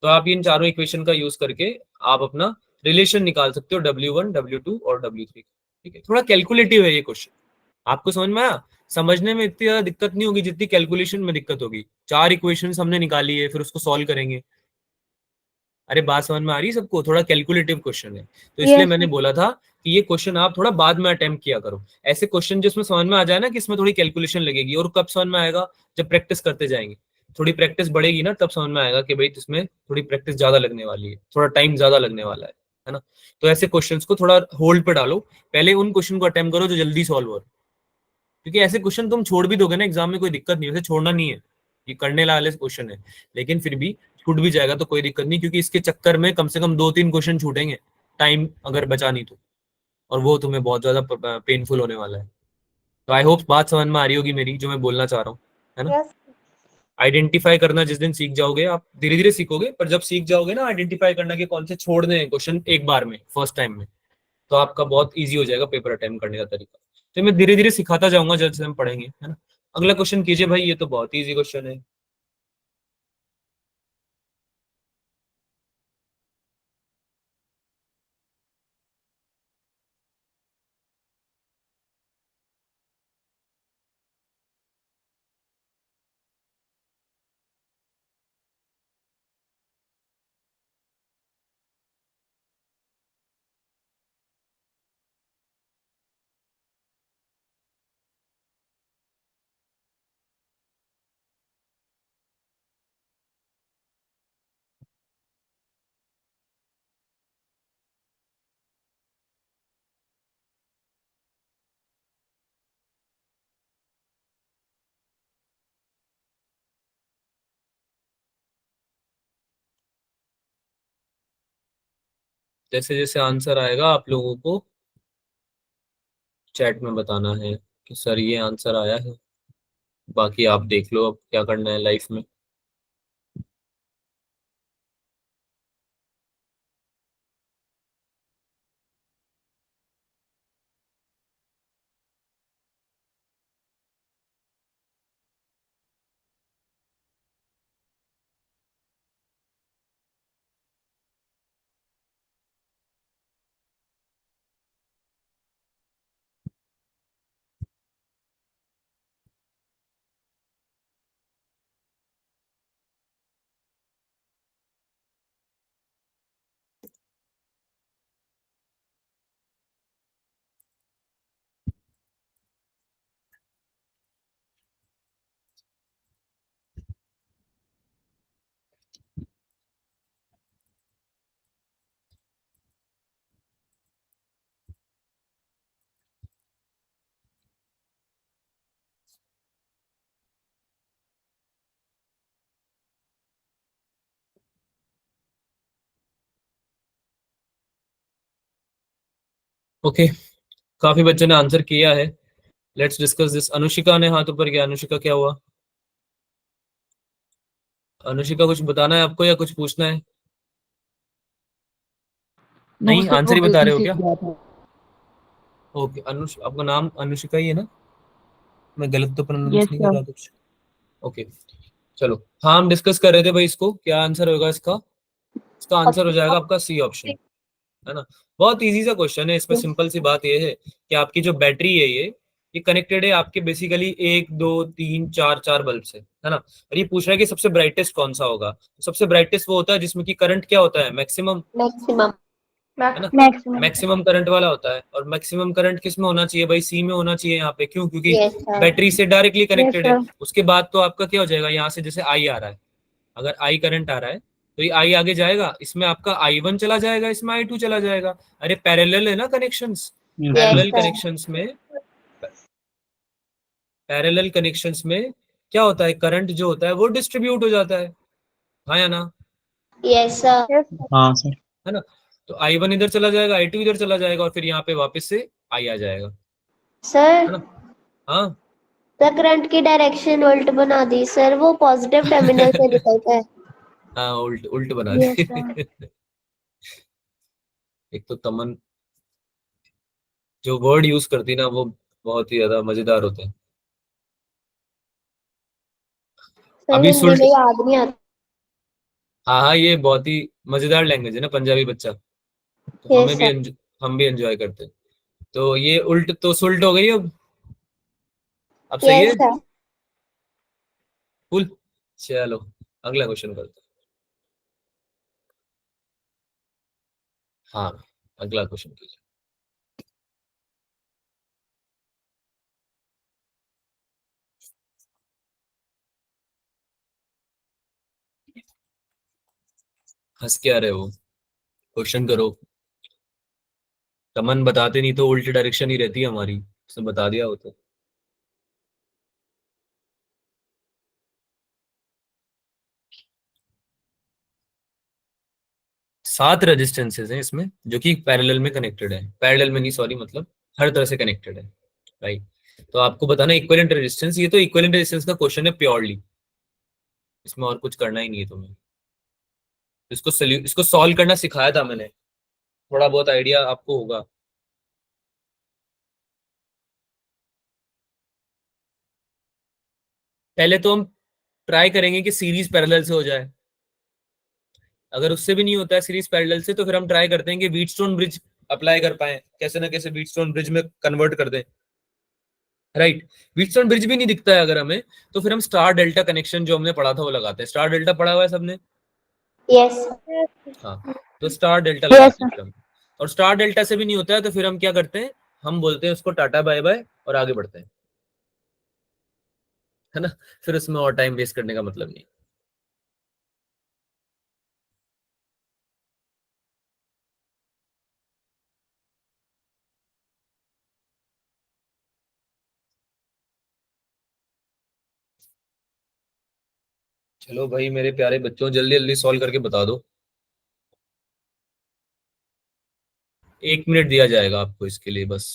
तो आप इन चारों इक्वेशन का यूज करके आप अपना रिलेशन निकाल सकते हो, W1 W2 और W3। ठीक है, थोड़ा कैलकुलेटिव है ये क्वेश्चन, आपको समझ में आया। समझने में इतनी ज्यादा दिक्कत नहीं होगी जितनी कैलकुलेशन में दिक्कत होगी। 4 इक्वेशंस हमने निकाली है, फिर उसको सॉल्व करेंगे। अरे बात समझ में आ रही है सबको, थोड़ा कैलकुलेटिव क्वेश्चन है, तो इसलिए मैंने बोला था कि ये क्वेश्चन आप थोड़ा बाद में अटेम्प्ट किया करो। ऐसे क्वेश्चन जिसमें समझ में आ जाए ना कि इसमें थोड़ी कैलकुलेशन लगेगी, और कब समझ में आएगा, जब प्रैक्टिस करते जाएंगे, थोड़ी प्रैक्टिस बढ़ेगी ना, तब समझ में आएगा कि भाई इसमें थोड़ी प्रैक्टिस ज्यादा लगने वाली है, थोड़ा टाइम ज्यादा लगने वाला है ना। तो ऐसे क्वेश्चंस को थोड़ा होल्ड पे डालो, पहले उन क्वेश्चन को अटेम्प्ट करो जो जल्दी सॉल्व हो, क्योंकि ऐसे क्वेश्चन तुम छोड़ भी दोगे ना एग्जाम में, कोई दिक्कत नहीं, वैसे छोड़ना नहीं है, ये करने वाले क्वेश्चन है, लेकिन फिर भी छूट भी जाएगा तो कोई दिक्कत नहीं, क्योंकि इसके चक्कर में कम से कम 2-3 क्वेश्चन छूटेंगे, टाइम अगर बचा नहीं तो, और वो तुम्हें बहुत ज्यादा पेनफुल होने वाला है। तो आई होप बात समझ में आ रही होगी मेरी, जो मैं बोलना चाह रहा हूँ, है ना। आइडेंटिफाई करना जिस दिन सीख जाओगे, आप धीरे धीरे सीखोगे, पर जब सीख जाओगे ना आइडेंटिफाई करना कि कौन से छोड़ने हैं क्वेश्चन एक बार में, फर्स्ट टाइम में, तो आपका बहुत ईजी हो जाएगा पेपर अटेम्प्ट करने का तरीका। तो मैं धीरे धीरे सिखाता जाऊंगा जैसे हम पढ़ेंगे, है ना। अगला क्वेश्चन कीजिए भाई, ये तो बहुत इजी क्वेश्चन है। जैसे जैसे आंसर आएगा आप लोगों को चैट में बताना है कि सर ये आंसर आया है, बाकी आप देख लो अब क्या करना है लाइफ में। ओके, काफी बच्चों ने आंसर किया है। Let's discuss this. अनुशिका ने हाथ ऊपर किया, अनुशिका क्या हुआ? अनुशिका कुछ बताना है आपको या कुछ पूछना है? नो नहीं, सर, आंसर वो ही बता गलती रहे हो से क्या? किया था। ओके, आपका नाम अनुशिका ही है ना? मैं गलत तो प्रोनाउंस यस नहीं कर सर। रहा कुछ? ओके, चलो। हाँ, हम डिस्कस कर रहे थे भाई इसको, क्या आंसर होगा इसका? इसका आंसर हो जाएगा आपका सी ऑप्शन, है ना। बहुत इजी सा क्वेश्चन है, इसमें सिंपल सी बात ये है कि आपकी जो बैटरी है ये कनेक्टेड है आपके बेसिकली एक दो तीन चार चार बल्ब से, है ना। और ये पूछ रहा है कि सबसे ब्राइटेस्ट कौन सा होगा। सबसे ब्राइटेस्ट वो होता है जिसमें कि करंट क्या होता है, मैक्सिमम, मैक्सिमम। है ना। मैक्सिमम। मैक्सिमम करंट वाला होता है, और मैक्सिमम करंट किस में होना चाहिए भाई? सी में होना चाहिए यहाँ पे। क्यों? क्योंकि यस सर। बैटरी से डायरेक्टली यस कनेक्टेड है। सर। उसके बाद तो आपका क्या हो जाएगा, यहाँ से जैसे आई आ रहा है, अगर आई करंट आ रहा है तो ये आई आगे जाएगा, इसमें आपका आई वन चला जाएगा, इसमें आई टू चला जाएगा। अरे पैरेलल है ना connections. Yes parallel sir. Connections में, पैरेलल कनेक्शंस में क्या होता है, करंट जो होता है वो डिस्ट्रीब्यूट हो जाता है, हाँ या ना? Yes sir. यस हाँ सर। है ना। तो आई वन इधर चला जाएगा, आई टू इधर चला जाएगा, और फिर यहाँ पे वापस से आई आ जाएगा, है सर, ना। हाँ। द करंट की डायरेक्शन उल्ट बना दी सर, वो पॉजिटिव टर्मिनल से निकलता है। हाँ, उल्ट उल्ट बना यस दी। सर। एक तो तमन जो वर्ड यूज करती ना वो बहुत ही ज्यादा मजेदार होते हैं। सर अभी हिंदी सुल्ट, में याद नहीं आता। हाँ हाँ, ये बहुत ही मजेदार लैंग्वेज है ना पंजाबी बच्चा, तो यस हमें भी सर। हम भी एंजॉय करते हैं। तो ये उल्ट तो सुल्ट हो गई अब सही यस है। सर। कुल, चलो अगला क्वेश्चन करते हैं। हाँ, अगला क्वेश्चन कीजिए। हंस क्या रहे हो, क्वेश्चन करो। तमन बताते नहीं तो उल्टी डायरेक्शन ही रहती है हमारी, उसने बता दिया हो तो। 7 रेजिस्टेंसेज हैं इसमें जो कि पैरेलल में कनेक्टेड है, पैरेलल में नहीं सॉरी, मतलब हर तरह से कनेक्टेड है, राइट। तो आपको बताना इक्विवेलेंट रेजिस्टेंस, ये तो इक्विवेलेंट रेजिस्टेंस का क्वेश्चन है प्योरली, इसमें और कुछ करना ही नहीं है तुम्हें। इसको सॉल्व करना सिखाया था मैंने, थोड़ा बहुत आइडिया आपको होगा। पहले तो हम ट्राई करेंगे कि सीरीज पैरेलल से हो जाए, अगर उससे भी नहीं होता है सीरीज पैरेलल से, तो फिर हम ट्राई करते हैं कि व्हीटस्टोन ब्रिज अप्लाई कर पाए, कैसे ना कैसे व्हीटस्टोन ब्रिज में कन्वर्ट कर दें, राइट। व्हीटस्टोन ब्रिज भी नहीं दिखता है अगर हमें, तो फिर हम स्टार डेल्टा कनेक्शन जो हमने पढ़ा था वो लगाते हैं। स्टार डेल्टा पढ़ा हुआ है सबने? यस। हाँ, तो स्टार डेल्टा Yes, लगाते sir. हैं फिर हम। और स्टार डेल्टा से भी नहीं होता है तो फिर हम क्या करते हैं, हम बोलते हैं उसको टाटा बाय बाय और आगे बढ़ते हैं, है ना। फिर उसमें और टाइम वेस्ट करने का मतलब नहीं। चलो भाई मेरे प्यारे बच्चों, जल्दी जल्दी सॉल्व करके बता दो। 1 मिनट दिया जाएगा आपको इसके लिए बस।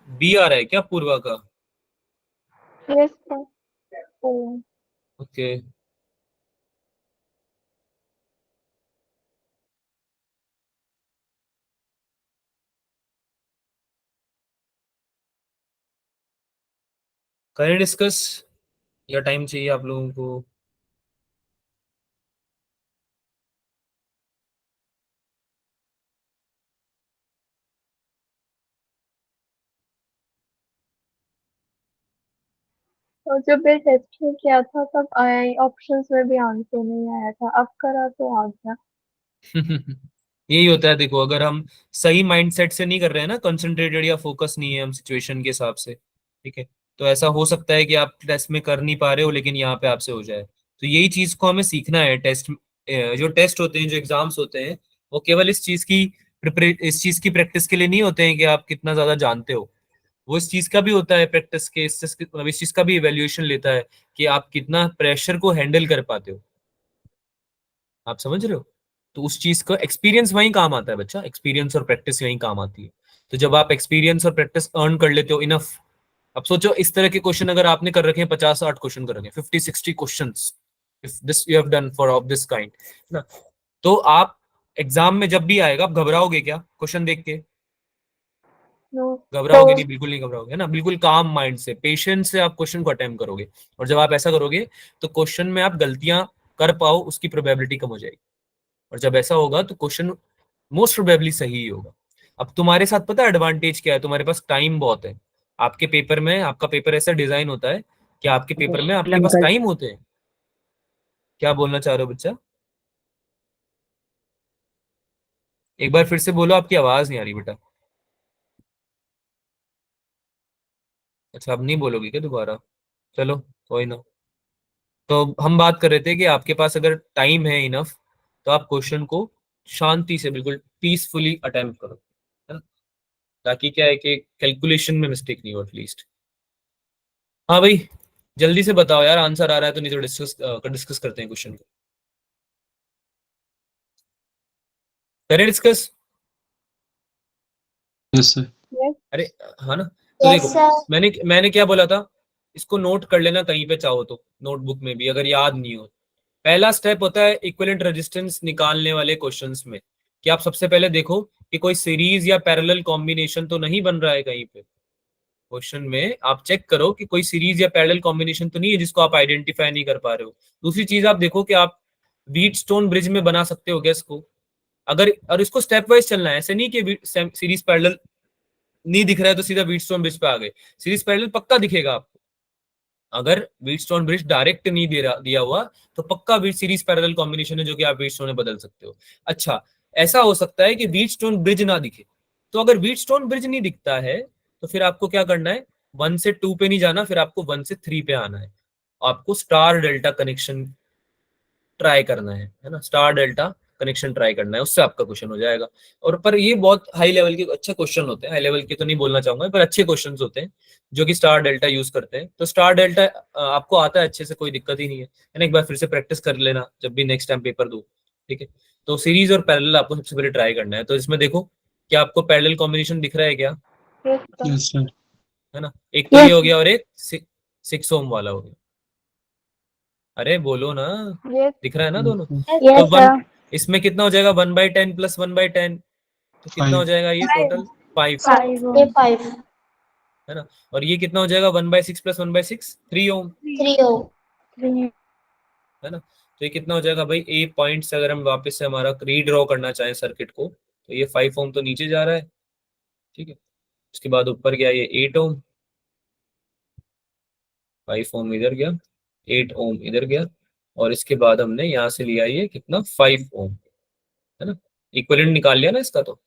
बी आ रहा है क्या पूर्वा का? Yes sir. Oh, okay. करें डिस्कस या टाइम चाहिए आप लोगों को? और जब मैं टेस्ट में किया था तब ऑप्शंस में भी आंसर नहीं आया था, अब करा तो आ गया। यही होता है, देखो अगर हम सही माइंडसेट से नहीं कर रहे हैं ना, कंसंट्रेटेड या फोकस नहीं है हम सिचुएशन के हिसाब से, ठीक है, तो ऐसा हो सकता है कि आप टेस्ट में कर नहीं पा रहे हो लेकिन यहाँ पे आपसे हो जाए। तो यही चीज को हमें सीखना है। टेस्ट, जो टेस्ट होते हैं, जो एग्जाम्स होते हैं, वो केवल इस चीज की प्रैक्टिस के लिए नहीं होते हैं कि आप कितना ज्यादा जानते हो। वो इस चीज का भी होता है प्रैक्टिस के, इस चीज का भी इवेल्युएशन लेता है कि आप कितना प्रेशर को हैंडल कर पाते हो। आप समझ रहे हो? तो उस चीज का एक्सपीरियंस वहीं काम आता है बच्चा, एक्सपीरियंस और प्रैक्टिस वहीं काम आती है। तो जब आप एक्सपीरियंस और प्रैक्टिस अर्न कर लेते हो इनफ, अब सोचो इस तरह के क्वेश्चन अगर आपने कर रखे हैं, 50-60 क्वेश्चन कर रखे हैं, 50-60 question, if this you have done for of this kind ना, तो आप एग्जाम में जब भी आएगा आप घबराओगे क्या क्वेश्चन देख के? नो घबराओगे तो नहीं, बिल्कुल नहीं घबराओगे, है ना, बिल्कुल काम माइंड से, पेशेंस से आप क्वेश्चन को अटेम्प्ट करोगे। और जब आप ऐसा करोगे तो क्वेश्चन में आप गलतियां कर पाओ उसकी प्रोबेबिलिटी कम हो जाएगी। और जब ऐसा होगा तो क्वेश्चन मोस्ट प्रोबेबली सही ही होगा। अब तुम्हारे साथ पता है एडवांटेज क्या है, तुम्हारे पास टाइम बहुत है। आपके पेपर में, आपका पेपर ऐसा डिजाइन होता है कि आपके पेपर में आपके पास टाइम होते हैं। क्या बोलना चाह रहे हो बच्चा? एक बार फिर से बोलो, आपकी आवाज नहीं आ रही बेटा। अच्छा, अब नहीं बोलोगे क्या दोबारा? चलो कोई ना। तो हम बात कर रहे थे कि आपके पास अगर टाइम है इनफ, तो आप क्वेश्चन को शांति से बिल्कुल पीसफुली अटेम्प्ट करो, है ना, ताकि क्या है कि कैलकुलेशन में मिस्टेक नहीं हो एटलीस्ट। हाँ भाई, जल्दी से बताओ यार, आंसर आ रहा है तो, नहीं तो डिस्कस करते हैं क्वेश्चन को। करें डिस्कस? Yes sir. यस अरे हाँ ना, तो यस देखो, सर। मैंने क्या बोला था, इसको नोट कर लेना कहीं पे चाहो तो, नोटबुक में भी अगर याद नहीं हो। पहला स्टेप होता है इक्विवेलेंट रेजिस्टेंस निकालने वाले क्वेश्चंस में, कि आप सबसे पहले देखो कि कोई सीरीज या पैरेलल कॉम्बिनेशन तो नहीं बन रहा है कहीं पे। क्वेश्चन में आप चेक करो कि कोई सीरीज या पैरेलल कॉम्बिनेशन तो नहीं है जिसको आप आइडेंटिफाई नहीं कर पा रहे हो। दूसरी चीज आप देखो कि आप व्हीटस्टोन ब्रिज में बना सकते हो गैस को, अगर, और इसको स्टेप वाइज चलना है, ऐसे नहीं कि सीरीज पैरेलल नहीं दिख रहा है तो सीधा व्हीटस्टोन ब्रिज पे आ गए। सीरीज पैरेलल पक्का दिखेगा आपको। अगर व्हीटस्टोन ब्रिज डायरेक्ट नहीं दिया हुआ तो पक्का बीट सीरीज पैरेलल कॉम्बिनेशन है जो कि आप व्हीटस्टोन में बदल सकते हो। अच्छा, ऐसा हो सकता है कि व्हीटस्टोन ब्रिज ना दिखे, तो अगर व्हीटस्टोन ब्रिज नहीं दिखता है तो फिर आपको क्या करना है, 1 से 2 पे नहीं जाना, फिर आपको 1 से 3 पे आना है। आपको स्टार डेल्टा कनेक्शन ट्राई करना है ना, स्टार डेल्टा कनेक्शन ट्राई करना है, उससे आपका क्वेश्चन हो जाएगा। और पर ये बहुत हाई लेवल के अच्छे क्वेश्चन होते हैं, हाई लेवल के तो नहीं बोलना चाहूंगा, पर अच्छे क्वेश्चंस होते हैं जो कि स्टार डेल्टा यूज करते हैं। तो स्टार डेल्टा आपको आता है अच्छे से, कोई दिक्कत ही नहीं है ना। एक बार फिर से प्रैक्टिस कर लेना जब भी नेक्स्ट टाइम पेपर दो, ठीक है। तो सीरीज और पैरेलल आपको सबसे पहले ट्राई करना है। तो इसमें देखो, क्या आपको पैरेलल कॉम्बिनेशन दिख रहा है क्या? Yes sir yes sir. है ना, एक तो ये हो गया और एक 6 ओम वाला हो गया। अरे बोलो ना, यस दिख रहा है ना दोनों? तो यस वन, सर। इसमें कितना हो जाएगा, 1/10 प्लस 1/10, तो कितना हो 5। जाएगा ये टोटल 5, 5 ये ओम 5। है ना। और ये कितना हो जाएगा 1/6 प्लस 1/6, 3 ओम, 3 ओम। 3 है ना। तो ये कितना हो जाएगा भाई, ए पॉइंट से अगर हम वापस से हमारा रीड्रॉ करना चाहें सर्किट को, तो ये 5 ओम तो नीचे जा रहा है, ठीक है। उसके बाद ऊपर गया ये 8 ओम, 5 ओम इधर गया, 8 ओम इधर गया, और इसके बाद हमने यहाँ से लिया ये कितना, 5 ओम, है ना। इक्विवेलेंट निकाल लिया ना इसका तो।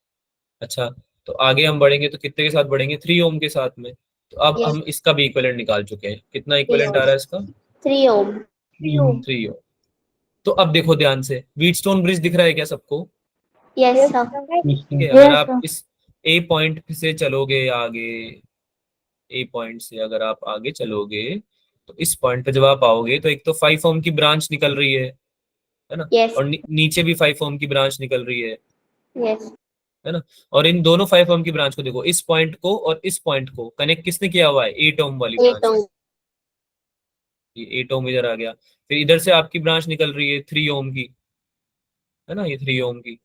अच्छा, तो आगे हम बढ़ेंगे तो कितने के साथ बढ़ेंगे, 3 ओम के साथ में। तो अब यस हम इसका भी इक्विवेलेंट निकाल चुके हैं, कितना इक्विवेलेंट आ रहा है इसका, 3 ओम। ओम 3 ओम। तो अब देखो ध्यान से, व्हीटस्टोन ब्रिज दिख रहा है क्या सबको? Yes yes sir. Sir yes ठीक है, सर। अगर यस आप सर इस ए पॉइंट से चलोगे आगे, ए पॉइंट से अगर आप आगे चलोगे, तो इस पॉइंट पे जब आप आओगे तो एक तो 5 ओम की ब्रांच निकल रही है ना, यस और नीचे भी 5 ओम की ब्रांच निकल रही यस है ना। और इन दोनों 5 ओम की ब्रांच को देखो, इस पॉइंट को और इस पॉइंट को कनेक्ट किसने किया हुआ है, 8 ओम वाली 8 ब्रांच। ओम। ये 8 ओम इधर आ गया, फिर इधर से आपकी ब्रांच निकल रही है 3 ओम की, है ना, ये 3 ओम की,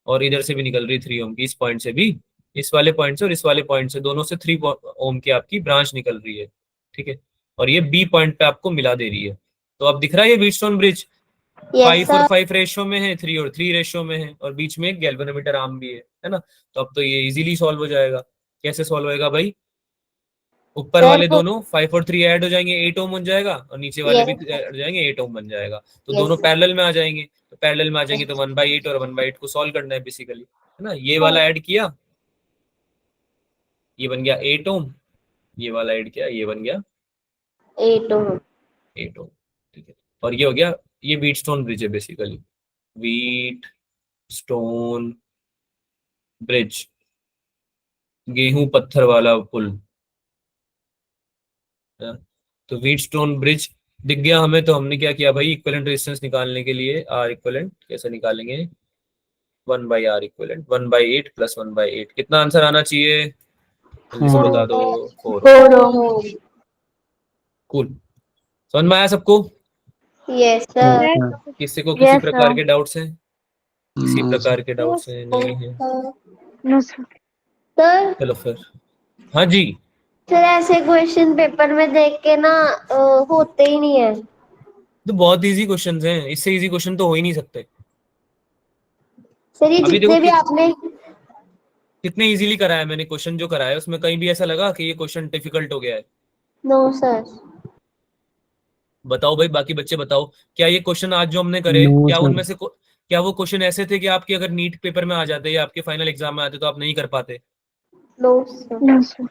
और इधर से भी निकल रही है 3 ओम की, इस पॉइंट से भी, इस वाले पॉइंट से और इस वाले पॉइंट से, दोनों से 3 ओम की आपकी ब्रांच निकल रही है, ठीक है। और ये बी पॉइंट पे आपको मिला दे रही है। तो अब दिख रहा है ये व्हीटस्टोन ब्रिज, यस 5 और सर। 5 रेशियो में है, 3 और 3 रेशियो में है, और बीच में एक गैल्वेनोमीटर आर्म भी है ना। तो अब तो ये इजीली सॉल्व हो जाएगा। कैसे सॉल्व होएगा भाई, ऊपर सर वाले वो दोनों 5 और 3 ऐड हो जाएंगे, 8 ओम बन जाएगा, और नीचे वाले भी यस ऐड हो जाएंगे, 8 ओम बन जाएगा। तो यस दोनों पैरेलल में आ जाएंगे, तो पैरेलल में आ जाएंगे तो 1/8 और 1/8 को सॉल्व करना है बेसिकली, है ना। ये वाला ऐड किया, ये बन गया 8 ओम, ये वाला ऐड किया, ये बन गया 8 ओम। 8 ओम, ठीक है। और ये हो गया, ये व्हीटस्टोन ब्रिज है बेसिकली, व्हीट स्टोन ब्रिज, गेहूं पत्थर वाला पुल, है ना? तो व्हीटस्टोन ब्रिज दिख गया हमें, तो हमने क्या किया भाई, इक्विवेलेंट रेजिस्टेंस निकालने के लिए आर इक्विवेलेंट कैसे निकालेंगे, 1/R इक्विवेलेंट, 1/8 प्लस 1/8, कितना आंसर आना चाहिए, जल्दी से 4। बता दो, 4। 4 4 ओम। ओम कूल, समझ में आया सबको? Yes yes sir. Yes sir. किसी को किसी यस प्रकार सर के डाउट्स हैं? किसी नो प्रकार सर। के डाउट्स हैं? नहीं है? नो सर सर चलो फिर हाँ जी, सर ऐसे क्वेश्चन पेपर में देख के ना होते ही नहीं है। तो बहुत इजी क्वेश्चंस हैं, इससे इजी क्वेश्चन तो हो ही नहीं सकते। सर ये अभी देखो जितने भी आपने कितने इजीली कराया मैंने क्वेश्चन, जो कराया उसमें कहीं भी ऐसा लगा कि ये क्वेश्चन डिफिकल्ट हो गया है? No sir. बताओ भाई, बाकी बच्चे बताओ, क्या ये क्वेश्चन आज जो हमने करे, नो क्या सर। उनमें से क्या वो क्वेश्चन ऐसे थे कि आपके अगर नीट पेपर में आ जाते या आपके फाइनल एग्जाम में आते तो आप नहीं कर पाते? No sir. No sir.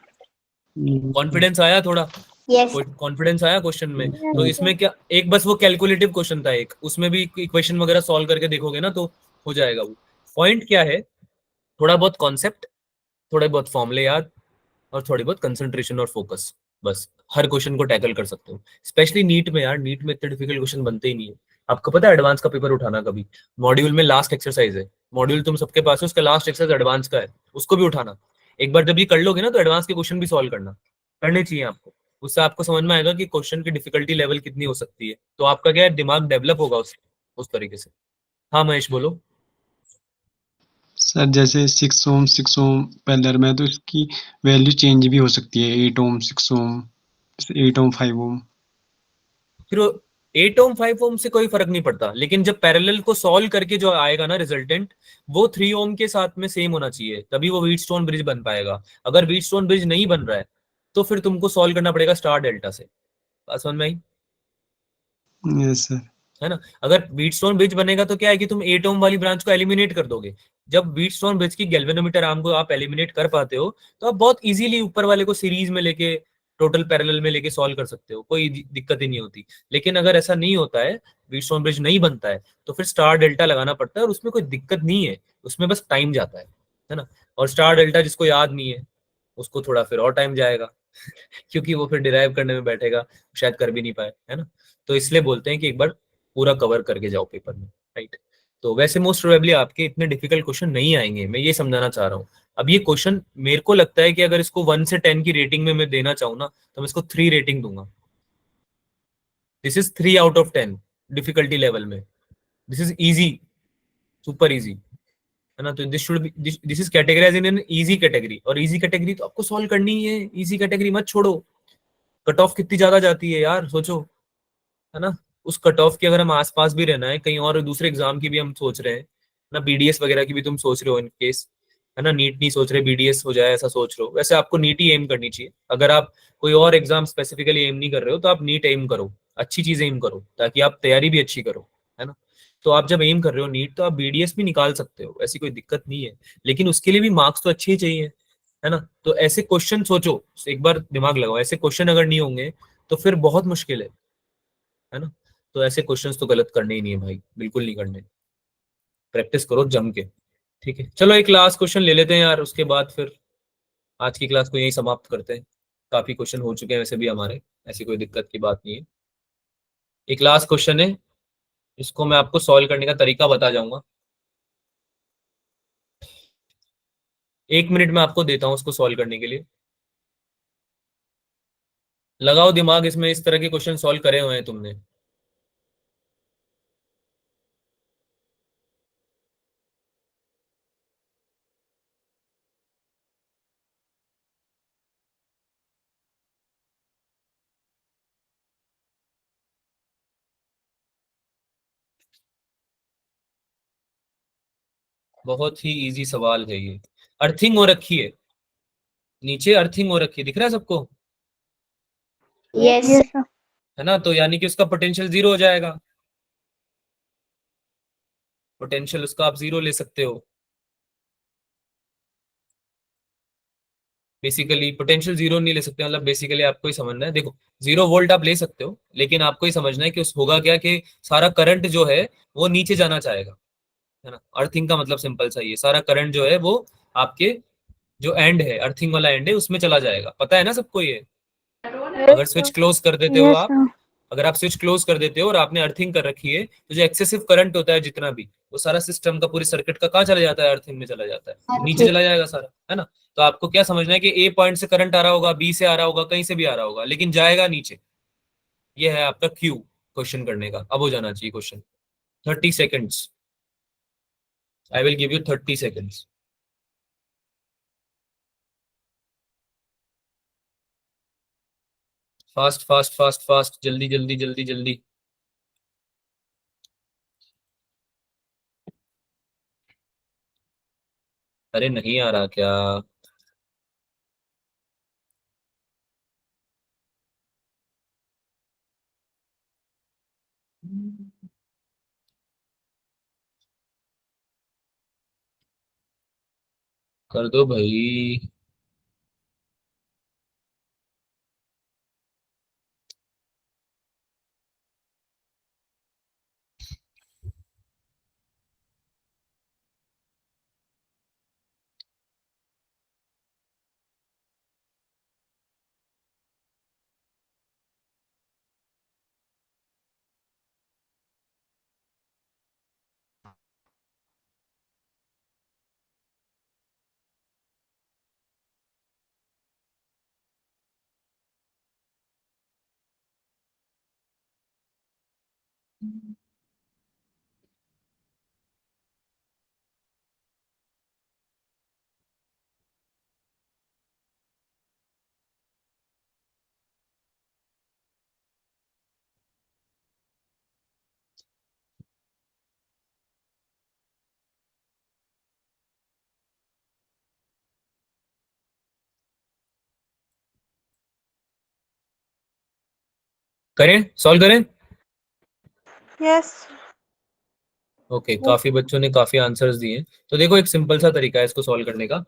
Confidence आया थोड़ा? यस। कॉन्फिडेंस आया क्वेश्चन में? तो यस सर। इसमें क्या, एक बस वो कैलकुलेटिव क्वेश्चन था एक, उसमें भी इक्वेशन वगैरह सॉल्व करके देखोगे ना तो हो जाएगा वो। पॉइंट क्या है, थोड़ा बहुत कॉन्सेप्ट, थोड़े बहुत फॉर्मूले याद, और थोड़ी बहुत कंसंट्रेशन और फोकस, बस हर क्वेश्चन को टैकल कर सकते हो। स्पेशली नीट में यार, नीट में इतने डिफिकल्ट क्वेश्चन बनते ही नहीं है। आपको पता है एडवांस का पेपर उठाना कभी, मॉड्यूल में लास्ट एक्सरसाइज है, मॉड्यूल तुम सबके पास है, उसका लास्ट एक्सरसाइज एडवांस का है, उसको भी उठाना। एक बार जब ये कर लोगे ना तो एडवांस के क्वेश्चन भी सॉल्व करना, करने चाहिए आपको। उससे आपको समझ में आएगा कि क्वेश्चन की डिफिकल्टी लेवल कितनी हो सकती है, तो आपका क्या है, दिमाग डेवलप होगा उस तरीके से। हाँ महेश बोलो। सर जैसे 6 ओम 6 ओम पेलर में तो इसकी वैल्यू चेंज भी हो सकती है, 8 ओम 6 ओम 8 ओम 5 ओम। फिर 8 ओम 5 ओम से कोई फर्क नहीं पड़ता, लेकिन जब पैरेलल को सॉल्व करके जो आएगा ना रिजल्टेंट, वो 3 ओम के साथ में सेम होना चाहिए, तभी वो व्हीटस्टोन ब्रिज बन पाएगा। अगर व्हीटस्टोन ब्रिज नहीं बन रहा है तो फिर तुमको सॉल्व करना पड़ेगा स्टार डेल्टा से। बात समझ में आई? Yes sir. है ना? अगर व्हीटस्टोन ब्रिज बनेगा तो क्या है कि तुम 8 ओम वाली ब्रांच को एलिमिनेट कर दोगे। जब व्हीटस्टोन ब्रिज की गैल्वेनोमीटर आर्म को आप एलिमिनेट कर पाते हो तो आप बहुत इजीली ऊपर वाले को सीरीज में लेके, टोटल पैरेलल में लेके सॉल्व कर सकते हो, कोई दिक्कत ही नहीं होती। लेकिन अगर ऐसा नहीं होता है, व्हीटस्टोन ब्रिज नहीं बनता है, तो फिर स्टार डेल्टा लगाना पड़ता है, और उसमें कोई दिक्कत नहीं है, उसमें बस टाइम जाता है ना? और स्टार डेल्टा जिसको याद नहीं है उसको थोड़ा फिर और टाइम जाएगा क्योंकि वो फिर डिराइव करने में बैठेगा, शायद कर भी नहीं पाए, है ना? तो इसलिए बोलते हैं कि एक बार पूरा कवर करके जाओ पेपर में, राइट? तो वैसे मोस्ट प्रोबेबली आपके इतने डिफिकल्ट क्वेश्चन नहीं आएंगे, मैं ये समझाना चाह रहा हूँ। अब ये क्वेश्चन मेरे को लगता है कि अगर इसको 1 से 10 की रेटिंग में मैं देना चाहूँ ना, तो मैं इसको 3 रेटिंग दूंगा। This is 3 out of 10 difficulty level में। This is easy, super easy, है ना? तो this should be, this is categorize in an easy category, और इजी कैटेगरी तो आपको सॉल्व करनी ही है, इजी कैटेगरी मत छोड़ो। कट ऑफ कितनी ज्यादा जाती है यार, सोचो, है ना? उस कट ऑफ के अगर हम आसपास भी रहना है, कहीं और दूसरे एग्जाम की भी हम सोच रहे हैं ना, बीडीएस वगैरह की भी तुम सोच रहे हो इन केस, है ना? नीट नहीं सोच रहे, बीडीएस हो जाए ऐसा सोच रहे हो, वैसे आपको नीट ही एम करनी चाहिए। अगर आप कोई और एग्जाम स्पेसिफिकली एम नहीं कर रहे हो तो आप नीट एम करो, अच्छी चीज एम करो, ताकि आप तैयारी भी अच्छी करो, है ना? तो आप जब एम कर रहे हो नीट, तो आप बीडीएस भी निकाल सकते हो, ऐसी कोई दिक्कत नहीं है। लेकिन उसके लिए भी मार्क्स तो अच्छे ही चाहिए, है ना? तो ऐसे क्वेश्चन सोचो, एक बार दिमाग लगाओ, ऐसे क्वेश्चन अगर नहीं होंगे तो फिर बहुत मुश्किल है ना? तो ऐसे क्वेश्चंस तो गलत करने ही नहीं है भाई, बिल्कुल नहीं करने। प्रैक्टिस करो जम के। ठीक है, चलो एक लास्ट क्वेश्चन ले लेते हैं यार, उसके बाद फिर आज की क्लास को यही समाप्त करते हैं। काफी क्वेश्चन हो चुके हैं वैसे भी हमारे, ऐसी कोई दिक्कत की बात नहीं है। एक लास्ट क्वेश्चन है, इसको मैं आपको सॉल्व करने का तरीका बता जाऊंगा, 1 मिनट में आपको देता हूँ उसको सॉल्व करने के लिए। लगाओ दिमाग, इसमें इस तरह के क्वेश्चन सॉल्व करे हुए हैं तुमने? बहुत ही इजी सवाल है ये। अर्थिंग हो रखी है, नीचे अर्थिंग हो रखी है, दिख रहा है सबको? यस। Yes sir. है ना? तो यानी कि उसका पोटेंशियल जीरो हो जाएगा, पोटेंशियल उसका आप जीरो ले सकते हो। बेसिकली पोटेंशियल जीरो नहीं ले सकते, मतलब बेसिकली आपको ही समझना है, देखो 0 वोल्ट आप ले सकते हो, लेकिन आपको ही समझना है कि उस होगा क्या कि सारा करंट जो है वो नीचे जाना चाहेगा, है ना? अर्थिंग का मतलब सिंपल सा ही है, सारा करंट जो है वो आपके जो एंड है, अर्थिंग वाला एंड है, उसमें चला जाएगा, पता है ना सबको ये? यस अगर स्विच सर। क्लोज कर देते हो यस आप, सर। अगर आप स्विच क्लोज कर देते हो और आपने अर्थिंग कर रखी है, तो जो एक्सेसिव करंट होता है जितना भी, वो सारा सिस्टम का, पूरे सर्किट का कहाँ चला जाता है? अर्थिंग में चला जाता है, नीचे अर्थिंग। चला जाएगा सारा, है ना? तो आपको क्या समझना है कि ए पॉइंट से करंट आ रहा होगा, बी से आ रहा होगा, कहीं से भी आ रहा होगा, लेकिन जाएगा नीचे। ये है आपका क्यू क्वेश्चन करने का। अब हो जाना चाहिए question. 30 seconds, I will give you 30 seconds. Fast fast fast fast, जल्दी जल्दी जल्दी जल्दी। अरे नहीं आ रहा क्या? कर दो भाई। करें, सॉल्व करें। यस। ओके, काफी बच्चों ने काफी आंसर्स दिए। तो देखो, एक सिंपल सा तरीका है इसको सॉल्व करने का।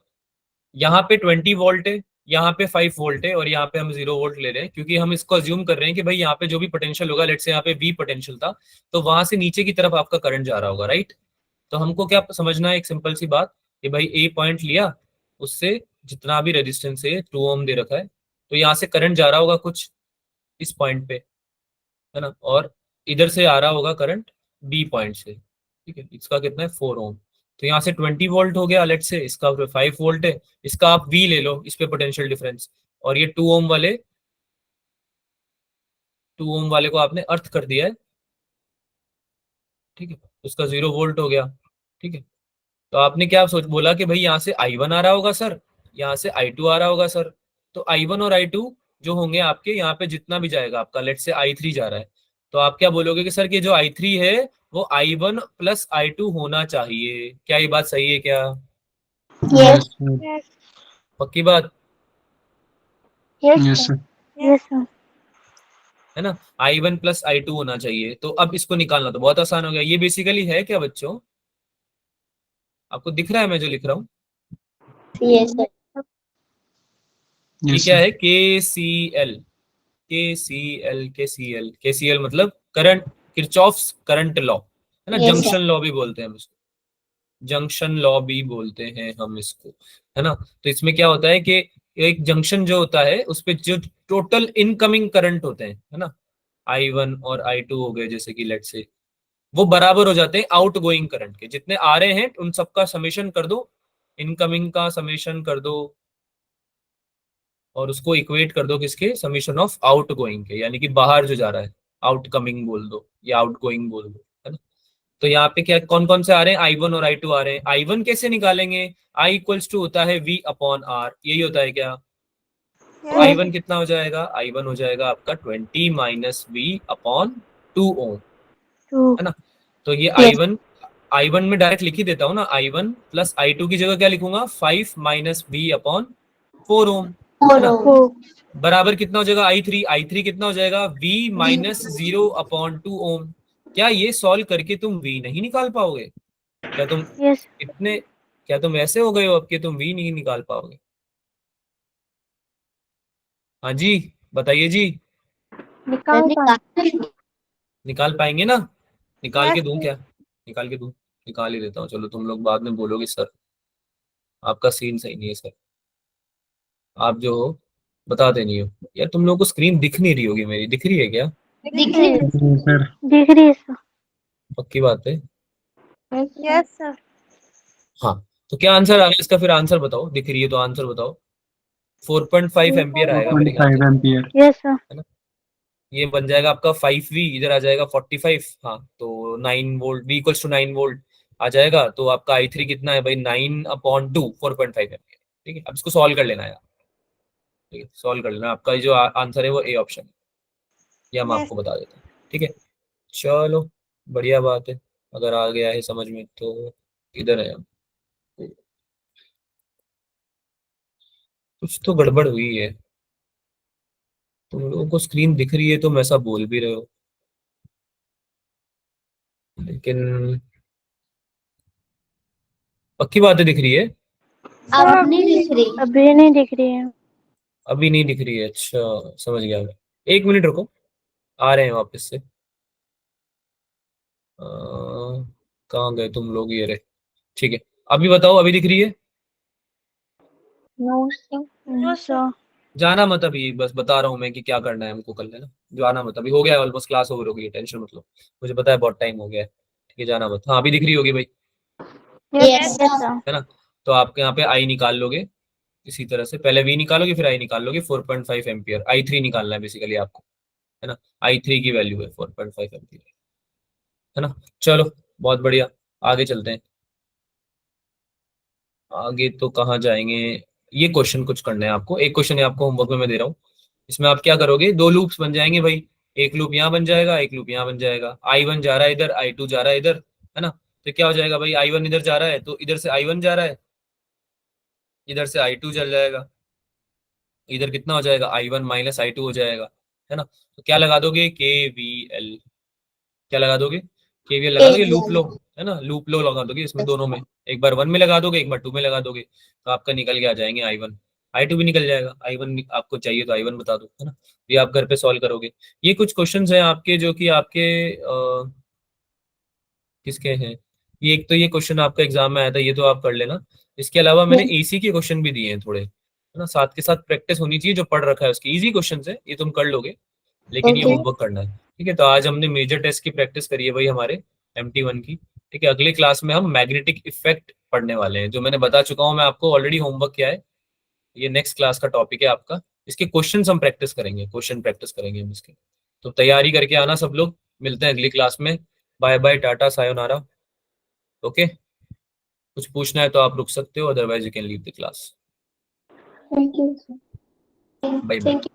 यहाँ पे 20 वोल्ट है, यहाँ पे 5 वोल्ट है, और यहाँ पे हम 0 वोल्ट ले रहे हैं, क्योंकि हम इसको अज्यूम कर रहे हैं कि भाई यहाँ पे जो भी पोटेंशियल होगा, लेट्स से यहाँ पे V पोटेंशियल था, तो वहां से नीचे की तरफ आपका करंट जा रहा होगा, राइट। तो हमको क्या समझना है, एक सिंपल सी बात, कि भाई ए पॉइंट लिया, उससे जितना भी रेजिस्टेंस है 2 ओम दे रखा है, तो यहाँ से करंट जा रहा होगा कुछ इस पॉइंट पे, है ना, और इधर से आ रहा होगा करंट बी पॉइंट से, ठीक है। इसका कितना है, 4 ओम। तो यहाँ से 20 वोल्ट हो गया, लेट से इसका 5 वोल्ट है, इसका आप वी ले लो, इस पे पोटेंशियल डिफरेंस, और ये 2 ओम वाले को आपने अर्थ कर दिया है, ठीक है, उसका 0 वोल्ट हो गया, ठीक है। तो आपने क्या सोच बोला कि भाई यहाँ से I1 आ रहा होगा सर, यहाँ से I2 आ रहा होगा सर। तो I1 और I2 जो होंगे आपके, यहाँ पे जितना भी जाएगा आपका, लेट से I3 जा रहा है, तो आप क्या बोलोगे कि सर कि जो I3 है वो I1 प्लस I2 होना चाहिए। क्या ये बात सही है क्या? यस। Yes sir. यस पक्की बात yes yes sir. Sir. Yes sir. है ना, I1 प्लस I2 होना चाहिए। तो अब इसको निकालना तो बहुत आसान हो गया। ये बेसिकली है क्या बच्चों, आपको दिख रहा है मैं जो लिख रहा हूँ? Yes sir. ये यस क्या सर। है, KCL, KCL KCL KCL मतलब करंट, किरचॉफ्स करंट लॉ, है ना, Yes, sir. जंक्शन लॉ भी बोलते हैं हम इसको, जंक्शन लॉ भी बोलते हैं हम इसको, है ना। तो इसमें क्या होता है कि एक जंक्शन जो होता है उस पे जो टोटल इनकमिंग करंट होते हैं, है ना, I1 और I2 हो गए जैसे कि लेट से, वो बराबर हो जाते हैं आउट गोइंग करंट के। जितने आ रहे हैं उन सबका समेशन कर दो, इनकमिंग का समेशन कर दो, और उसको इक्वेट कर दो किसके, समीशन ऑफ आउट गोइंग के, यानी कि बाहर जो जा रहा है, आउट कमिंग बोल दो या आउट गोइंग बोल दो, है ना। तो यहाँ पे क्या कौन कौन से आ रहे हैं, I1 और I2 आ रहे हैं। I1 कैसे निकालेंगे, I इक्वल्स टू होता है V अपॉन R, यही होता है क्या? तो यस। I1 कितना हो जाएगा, I1 हो जाएगा आपका 20 माइनस V अपॉन 2 ओम, 2 है ना। तो ये Yes. I1 में डायरेक्ट लिख ही देता हूँ ना, I1 प्लस I2 की जगह क्या लिखूंगा, 5 माइनस V अपॉन 4 ओम, है 4 ना। ohm. 4 बराबर कितना हो जाएगा, I3 कितना हो जाएगा, V माइनस 0 अपॉन 2 ओम। क्या ये सॉल्व करके तुम V नहीं निकाल पाओगे? क्या तुम यस इतने, क्या तुम ऐसे हो गए हो अब कि तुम V नहीं निकाल पाओगे? हाँ जी, बताइए जी, निकाल पाए। निकाल पाएंगे ना? निकाल के यस। दूं क्या, निकाल के दूं? निकाल ही देता हूँ, चलो तुम लोग बाद में बोलोगे सर आपका सीन सही नहीं है सर, आप जो हो बताते नहीं हो। यार तुम लोगों को स्क्रीन दिख नहीं रही होगी, मेरी दिख रही है क्या? दिख रही है। जी सर। दिख रही है सर। पक्की बात है? Yes sir. हाँ। तो क्या आंसर आ गया इसका, फिर आंसर बताओ, दिख रही है तो आंसर बताओ। 4.5 एम्पियर आएगा मेरे ख्याल 4.5 से, एम्पियर। Yes sir. है ना। ये बन जाएगा आपका 5V, इधर आ जाएगा 45, हाँ तो 9 volt, V equals to 9 volt आ जाएगा। तो आपका I3 कितना है भाई, 9 अपॉन 2, 4.5 एम्पियर, ठीक है। अब इसको सॉल्व कर लेना है, ठीक है, सॉल्व कर लेना। आपका जो आंसर है वो A ऑप्शन है। ये हम Yes. आपको बता देते हैं, ठीक है। चलो बढ़िया बात है, अगर आ गया है समझ में तो इधर है हम। कुछ तो गड़बड़ हुई है, तुम लोगों को स्क्रीन दिख रही है तुम ऐसा बोल भी रहे हो, लेकिन पक्की बातें दिख रही है। अब नहीं दिख रही। अभी नहीं दिख रही है। अभी नहीं दिख रही है, अच्छा समझ गया मैं। एक मिनट रुको, आ रहे हैं वापस से। कहाँ गए तुम लोग, ये रहे, ठीक है। अभी बताओ, अभी दिख रही है? No sir. No, sir. जाना मत अभी, बस बता रहा हूँ मैं कि क्या करना है हमको कर लेना। जाना मत अभी, हो गया है ऑलमोस्ट, क्लास ओवर हो गई है, टेंशन मत लो, मुझे पता है बहुत टाइम हो गया है, ठीक है। जाना मत। हाँ अभी दिख रही होगी भाई, यस Yes, sir. है ना। तो आपके यहाँ पे आई निकाल लोगे इसी तरह से, पहले वी निकालोगे फिर आई निकाल लोगे। 4.5 एम्पियर, आई3 निकालना है बेसिकली आपको, है ना। आई3 की वैल्यू है 4.5 एम्पियर, है ना। चलो बहुत बढ़िया, आगे चलते हैं। आगे तो कहाँ जाएंगे, ये क्वेश्चन कुछ करना है आपको, एक क्वेश्चन है आपको होमवर्क में मैं दे रहा हूँ। इसमें आप क्या करोगे, दो लूप्स बन जाएंगे भाई, एक लूप यहाँ बन जाएगा, एक लूप यहाँ बन जाएगा। आई1 जा रहा है इधर, आई2 जा रहा है इधर, है ना। तो क्या हो जाएगा भाई, आई1 इधर जा रहा है तो इधर से आई1 जा रहा है, इधर से आई2 चल जाएगा, इधर कितना हो जाएगा, आई1 माइनस आई2 हो जाएगा, है ना। तो क्या लगा दोगे, KVL, क्या लगा दोगे, KVL लगा दोगे, लूप लो, है ना, लूप लो लगा दोगे इसमें दोनों में, एक बार 1 में लगा दोगे एक बार 2 में लगा दोगे, तो आपका निकल के आ जाएंगे आई1, आई2 भी निकल जाएगा। आई1 आपको चाहिए तो आई1 बता दो, है ना। ये आप घर पे सॉल्व करोगे। ये कुछ क्वेश्चंस हैं आपके जो कि आपके किसके हैं, ये एक तो ये क्वेश्चन आपका एग्जाम में आया था, ये तो आप कर लेना। इसके अलावा मैंने एसी के क्वेश्चन भी दिए हैं थोड़े, है ना, साथ के साथ प्रैक्टिस होनी चाहिए, जो पढ़ रखा है उसकी इजी क्वेश्चन है, ये तुम कर लोगे, लेकिन ये ओके होमवर्क करना है, ठीक है। तो आज हमने मेजर टेस्ट की प्रैक्टिस करी है भाई हमारे MT1 की, ठीक है। अगली क्लास में हम मैग्नेटिक इफेक्ट पढ़ने वाले हैं, जो मैंने बता चुका हूँ मैं आपको ऑलरेडी, होमवर्क किया है। ये नेक्स्ट क्लास का टॉपिक है आपका, इसके क्वेश्चन हम प्रैक्टिस करेंगे, क्वेश्चन प्रैक्टिस करेंगे हम इसके। तो तैयारी करके आना सब लोग, मिलते हैं अगली क्लास में। Bye bye, tata, sayonara. Okay, कुछ पूछना है तो आप रुक सकते हो, otherwise you can leave the class. Thank you sir. Bye bye. Thank you.